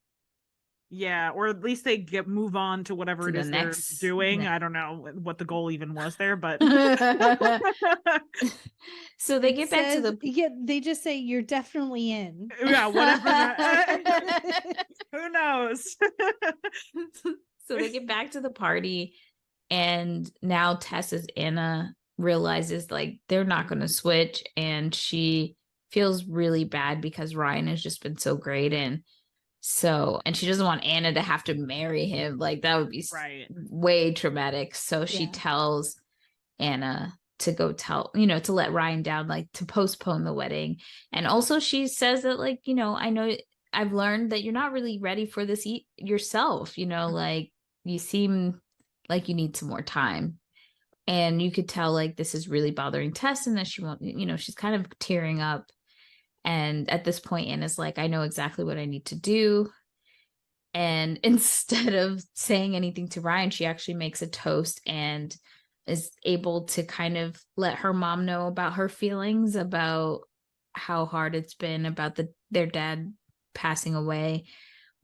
Yeah, or at least they move on to whatever it is they're doing. I don't know what the goal even was there, but so they get back to the they just say you're definitely in. Yeah, whatever. Who knows? So they get back to the party, and now Tess's Anna realizes like they're not going to switch, and she feels really bad because Ryan has just been so great, and she doesn't want Anna to have to marry him. Like that would be way traumatic. So she tells Anna to go to let Ryan down, like to postpone the wedding. And also she says that like, I know I've learned that you're not really ready for this yourself, like you seem like you need some more time. And you could tell like this is really bothering Tess, and that she won't, she's kind of tearing up. And at this point, Anna's like, I know exactly what I need to do. And instead of saying anything to Ryan, she actually makes a toast and is able to kind of let her mom know about her feelings about how hard it's been about their dad passing away,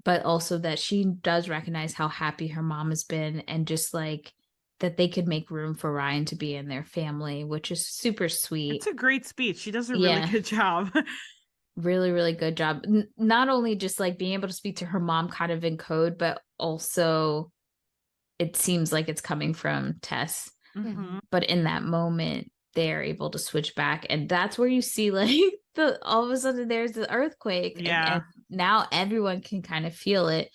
but also that she does recognize how happy her mom has been, and just like that they could make room for Ryan to be in their family, which is super sweet. It's a great speech. She does a really good job. Really, really good job. Not only just like being able to speak to her mom kind of in code, but also it seems like it's coming from Tess. Mm-hmm. But in that moment, they're able to switch back. And that's where you see like all of a sudden there's the earthquake. Yeah. And now everyone can kind of feel it.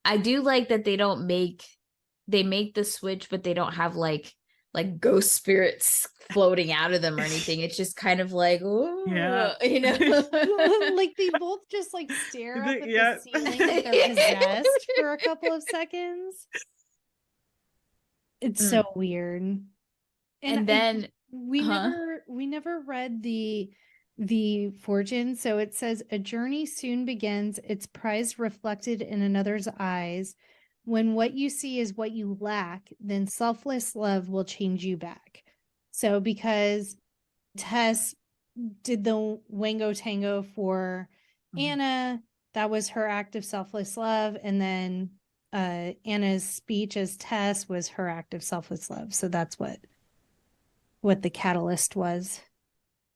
I do like that they make the switch, but they don't have like ghost spirits floating out of them or anything. It's just kind of like, ooh, like they both just like stare up at the ceiling like they're possessed for a couple of seconds. It's so weird. And then we never read the fortune. So it says a journey soon begins, its prize reflected in another's eyes. When what you see is what you lack, then selfless love will change you back. So because Tess did the Wango Tango for Anna, that was her act of selfless love. And then Anna's speech as Tess was her act of selfless love. So that's what the catalyst was.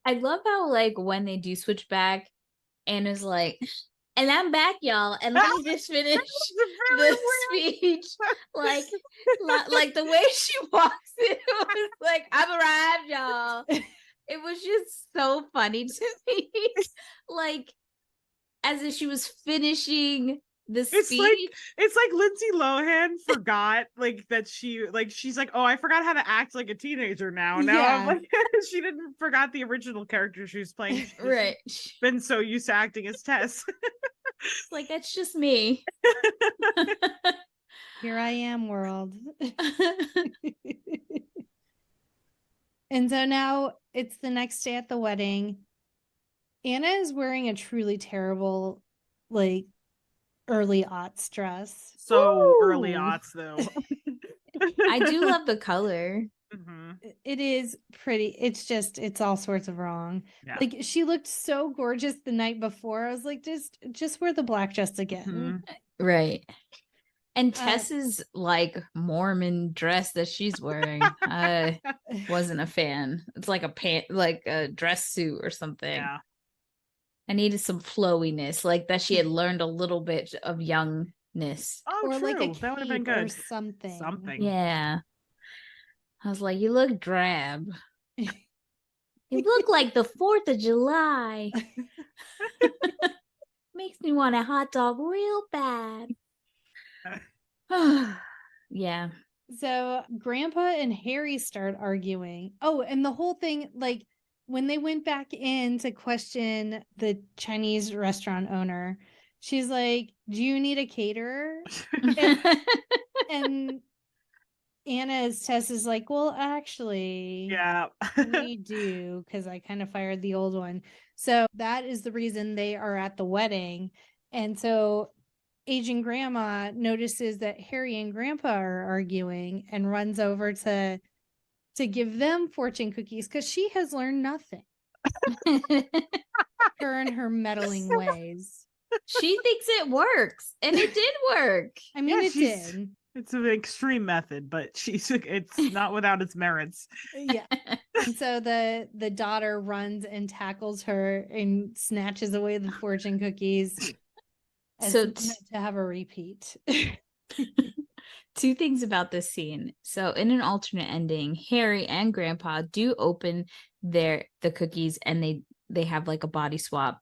I love how like when they do switch back, Anna's like, and I'm back, y'all. And let me just finish the speech. Like the way she walks in was like, I've arrived, y'all. It was just so funny to me. Like, as if she was finishing the It's speech. like Lindsay Lohan forgot like that she's like, oh, I forgot how to act like a teenager now. Now I'm like, she didn't forgot the original character she was playing. Right. She's been so used to acting as Tess. Like, that's just me. Here I am, world. And so now it's the next day at the wedding. Anna is wearing a truly terrible, like, early aughts dress. So early aughts, though. I do love the color. Mm-hmm. It is pretty. It's all sorts of wrong. Yeah. Like, she looked so gorgeous the night before. I was like, just wear the black dress again. Mm-hmm. Right. And Tess's like Mormon dress that she's wearing, I wasn't a fan. It's like a dress suit or something. Yeah. I needed some flowiness, like that she had learned a little bit of youngness. Oh, or true. like a That would have been cape or good. something. Yeah. I was like, you look drab. You look like the 4th of July. Makes me want a hot dog real bad. Yeah. So Grandpa and Harry start arguing. Oh, and the whole thing, like, when they went back in to question the Chinese restaurant owner, she's like, do you need a caterer? And Tess is like, well, actually, Yeah. we do, because I kind of fired the old one. So that is the reason they are at the wedding. And so Asian grandma notices that Harry and Grandpa are arguing and runs over to give them fortune cookies because she has learned nothing. Her and her meddling ways. She thinks it works, and it did work. I mean, Yeah, it did. It's an extreme method, but it's not without its merits. Yeah. And so the daughter runs and tackles her and snatches away the fortune cookies. So to have a repeat. 2 things about this scene. So in an alternate ending, Harry and Grandpa do open the cookies, and they have like a body swap,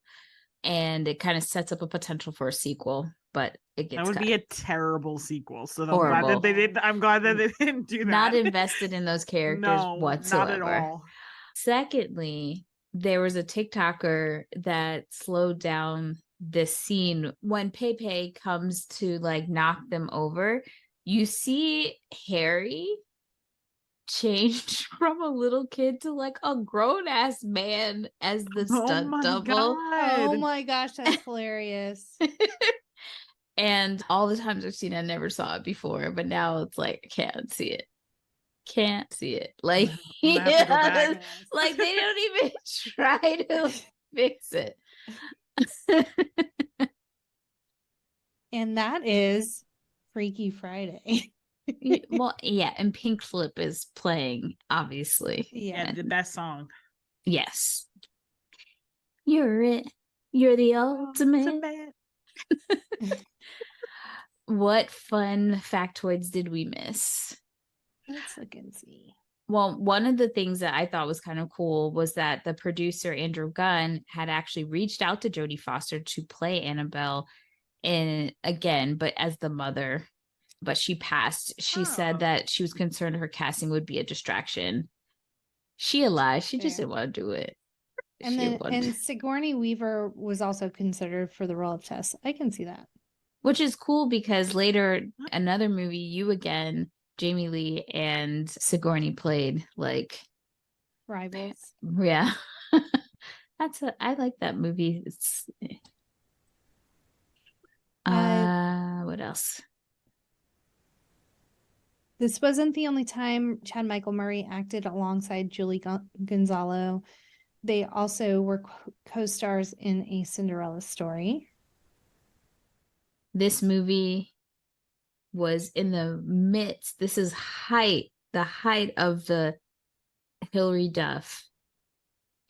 and it kind of sets up a potential for a sequel, but it gets that would be a terrible sequel. So I'm glad that they didn't do that. Not invested in those characters whatsoever. Not at all. Secondly, there was a TikToker that slowed down this scene when Pepe comes to like knock them over. You see Harry change from a little kid to like a grown-ass man as the stunt double. God. Oh my gosh, that's hilarious. And all the times I've seen it, I never saw it before, but now it's like, can't see it. Like, like they don't even try to fix it. And that is Freaky Friday. Well, yeah, and Pink Slip is playing, obviously. Yeah, the best song. Yes. You're it. You're the ultimate. What fun factoids did we miss? Let's look and see. Well, one of the things that I thought was kind of cool was that the producer, Andrew Gunn, had actually reached out to Jodie Foster to play Annabelle again, but as the mother. But she passed. She said that she was concerned her casting would be a distraction. She lied. She just didn't want to do it. And Sigourney Weaver was also considered for the role of Tess. I can see that. Which is cool because later, another movie, You Again, Jamie Lee and Sigourney played like rivals. Yeah. I like that movie. It's what else? This wasn't the only time Chad Michael Murray acted alongside Julie Gonzalo. They also were co-stars in A Cinderella Story. This movie was in the midst. This is the height of the Hilary Duff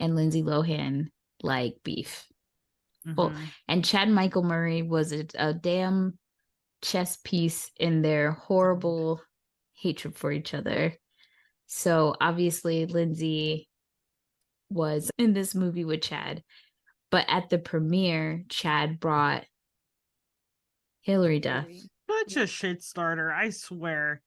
and Lindsay Lohan like beef. Mm-hmm. Well, and Chad Michael Murray was a damn chess piece in their horrible hatred for each other. So obviously Lindsay was in this movie with Chad. But at the premiere, Chad brought Hilary Duff. Such a shit starter, I swear.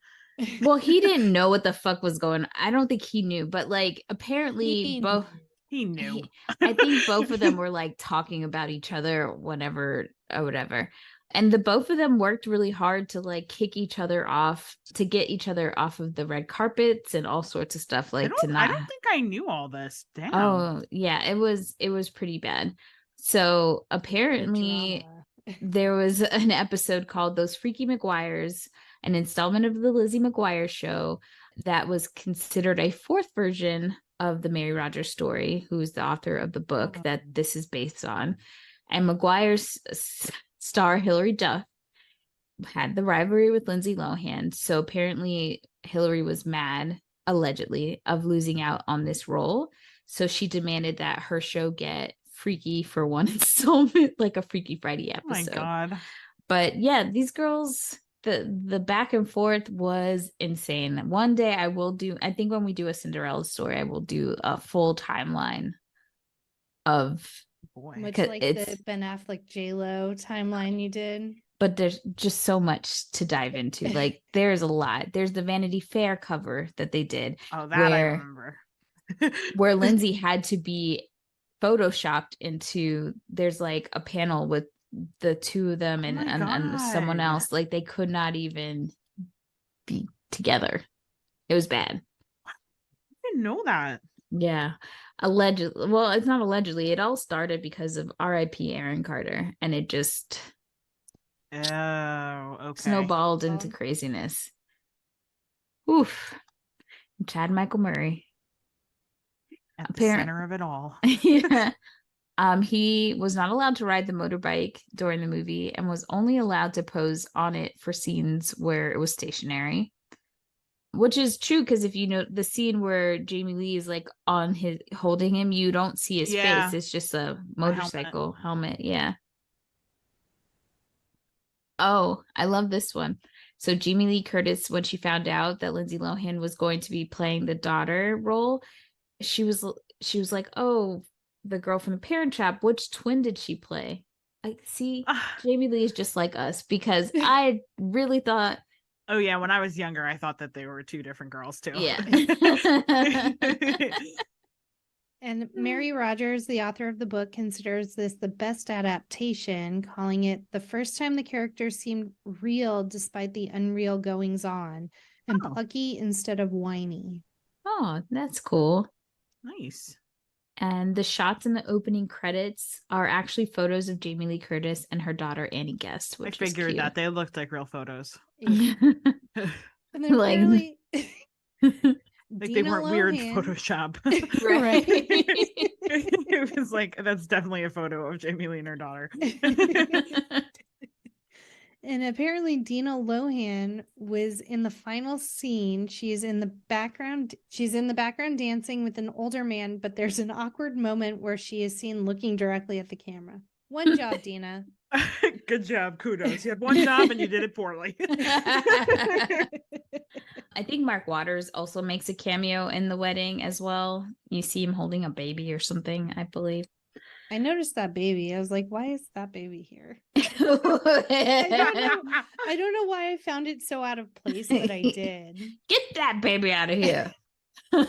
Well, he didn't know what the fuck was going on. I don't think he knew, but like apparently both he knew. I think both of them were like talking about each other or whatever. And the both of them worked really hard to like kick each other off, to get each other off of the red carpets and all sorts of stuff. Like I don't think I knew all this. Damn. Oh yeah, it was pretty bad. So apparently there was an episode called Those Freaky McGuires, an installment of the Lizzie McGuire show that was considered a fourth version of the Mary Rogers story, who's the author of the book that this is based on. And McGuire's star Hilary Duff had the rivalry with Lindsay Lohan. So apparently Hilary was mad, allegedly, of losing out on this role. So she demanded that her show get freaky for one installment, like a Freaky Friday episode. Oh my God. But yeah, these girls, the back and forth was insane. One day I think when we do a Cinderella story, I will do a full timeline of much like the Ben Affleck J-Lo timeline you did. But there's just so much to dive into. Like there's a lot. There's the Vanity Fair cover that they did. Oh, that I remember. Where Lindsay had to be photoshopped into, there's like a panel with the two of them and someone else. Like they could not even be together. It was bad. I didn't know that. Yeah. Allegedly. Well, it's not allegedly. It all started because of R.I.P. Aaron Carter. And it just snowballed into craziness. Oof. Chad Michael Murray. At the center of it all. Yeah. He was not allowed to ride the motorbike during the movie and was only allowed to pose on it for scenes where it was stationary, which is true because if you know the scene where Jamie Lee is like on his holding him, you don't see his face. It's just a motorcycle helmet. Yeah. Oh, I love this one. So Jamie Lee Curtis, when she found out that Lindsay Lohan was going to be playing the daughter role, she was like, oh, the girl from the Parent Trap, which twin did she play? I see. Jamie Lee is just like us because I really thought. Oh yeah, when I was younger, I thought that they were two different girls too. Yeah. And Mary Rogers, the author of the book, considers this the best adaptation, calling it the first time the characters seemed real despite the unreal goings on, and plucky instead of whiny. Oh, that's cool. Nice. And the shots in the opening credits are actually photos of Jamie Lee Curtis and her daughter Annie Guest. Which I figured that they looked like real photos. Yeah. And then apparently, like they weren't weird Photoshop. Right. It was like, that's definitely a photo of Jamie Lee and her daughter. And apparently Dina Lohan was in the final scene. She's in the background dancing with an older man, but there's an awkward moment where she is seen looking directly at the camera. One job, Dina. Good job. Kudos. You had one job and you did it poorly. I think Mark Waters also makes a cameo in the wedding as well. You see him holding a baby or something, I believe. I noticed that baby. I was like, why is that baby here? I don't know why I found it so out of place, but I did. Get that baby out of here. All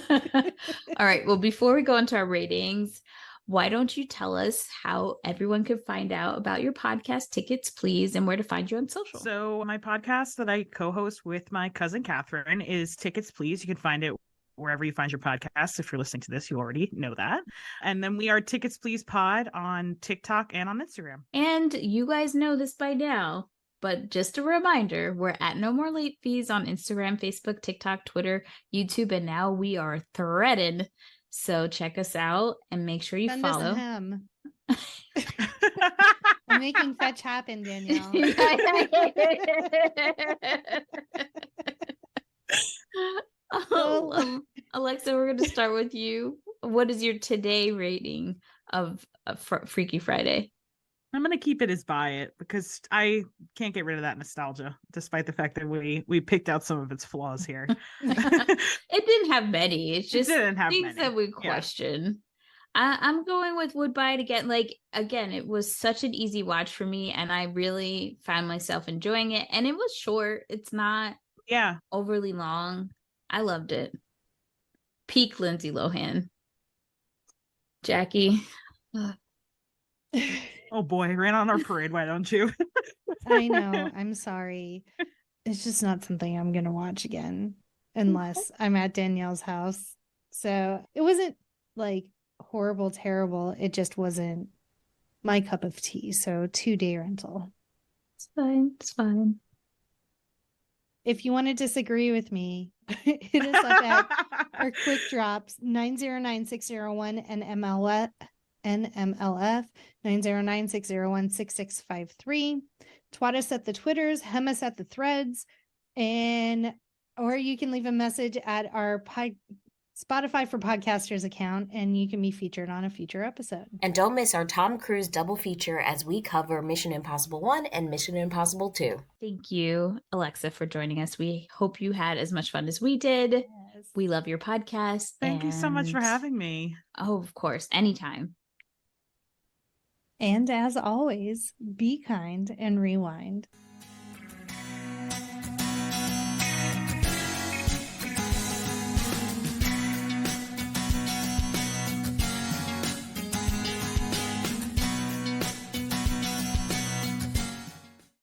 right. Well, before we go into our ratings, why don't you tell us how everyone can find out about your podcast, Tickets Please, and where to find you on social? So my podcast that I co-host with my cousin Catherine is Tickets Please. You can find it wherever you find your podcast. If you're listening to this, you already know that. And then we are Tickets Please Pod on TikTok and on Instagram. And you guys know this by now, but just a reminder, we're at No More Late Fees on Instagram, Facebook, TikTok, Twitter, YouTube, and now we are Threaded. So check us out and make sure you follow. I'm making fetch happen, Danielle. Alexa, we're going to start with you. What is your today rating of Freaky Friday? I'm going to keep it as buy it because I can't get rid of that nostalgia, despite the fact that we picked out some of its flaws here. It didn't have many. It's just things that we question. I'm going with Woodbine again. Like, again, it was such an easy watch for me, and I really found myself enjoying it. And it was short. It's not overly long. I loved it. Peak Lindsay Lohan. Jackie. Oh boy, ran on our parade. Why don't you? I know. I'm sorry. It's just not something I'm going to watch again unless I'm at Danielle's house. So it wasn't like horrible, terrible. It just wasn't my cup of tea. So 2-day rental. It's fine. It's fine. If you want to disagree with me, hit us up at our quick drops 909601 and NMLF 909-601-6653. Twat us at the Twitters, hem us at the threads, or you can leave a message at our Spotify for Podcasters account, and you can be featured on a future episode. And don't miss our Tom Cruise double feature as we cover Mission Impossible 1 and Mission Impossible 2. Thank you, Alexa, for joining us. We hope you had as much fun as we did. Yes. We love your podcast. Thank you so much for having me. Oh, of course. Anytime. And as always, be kind and rewind.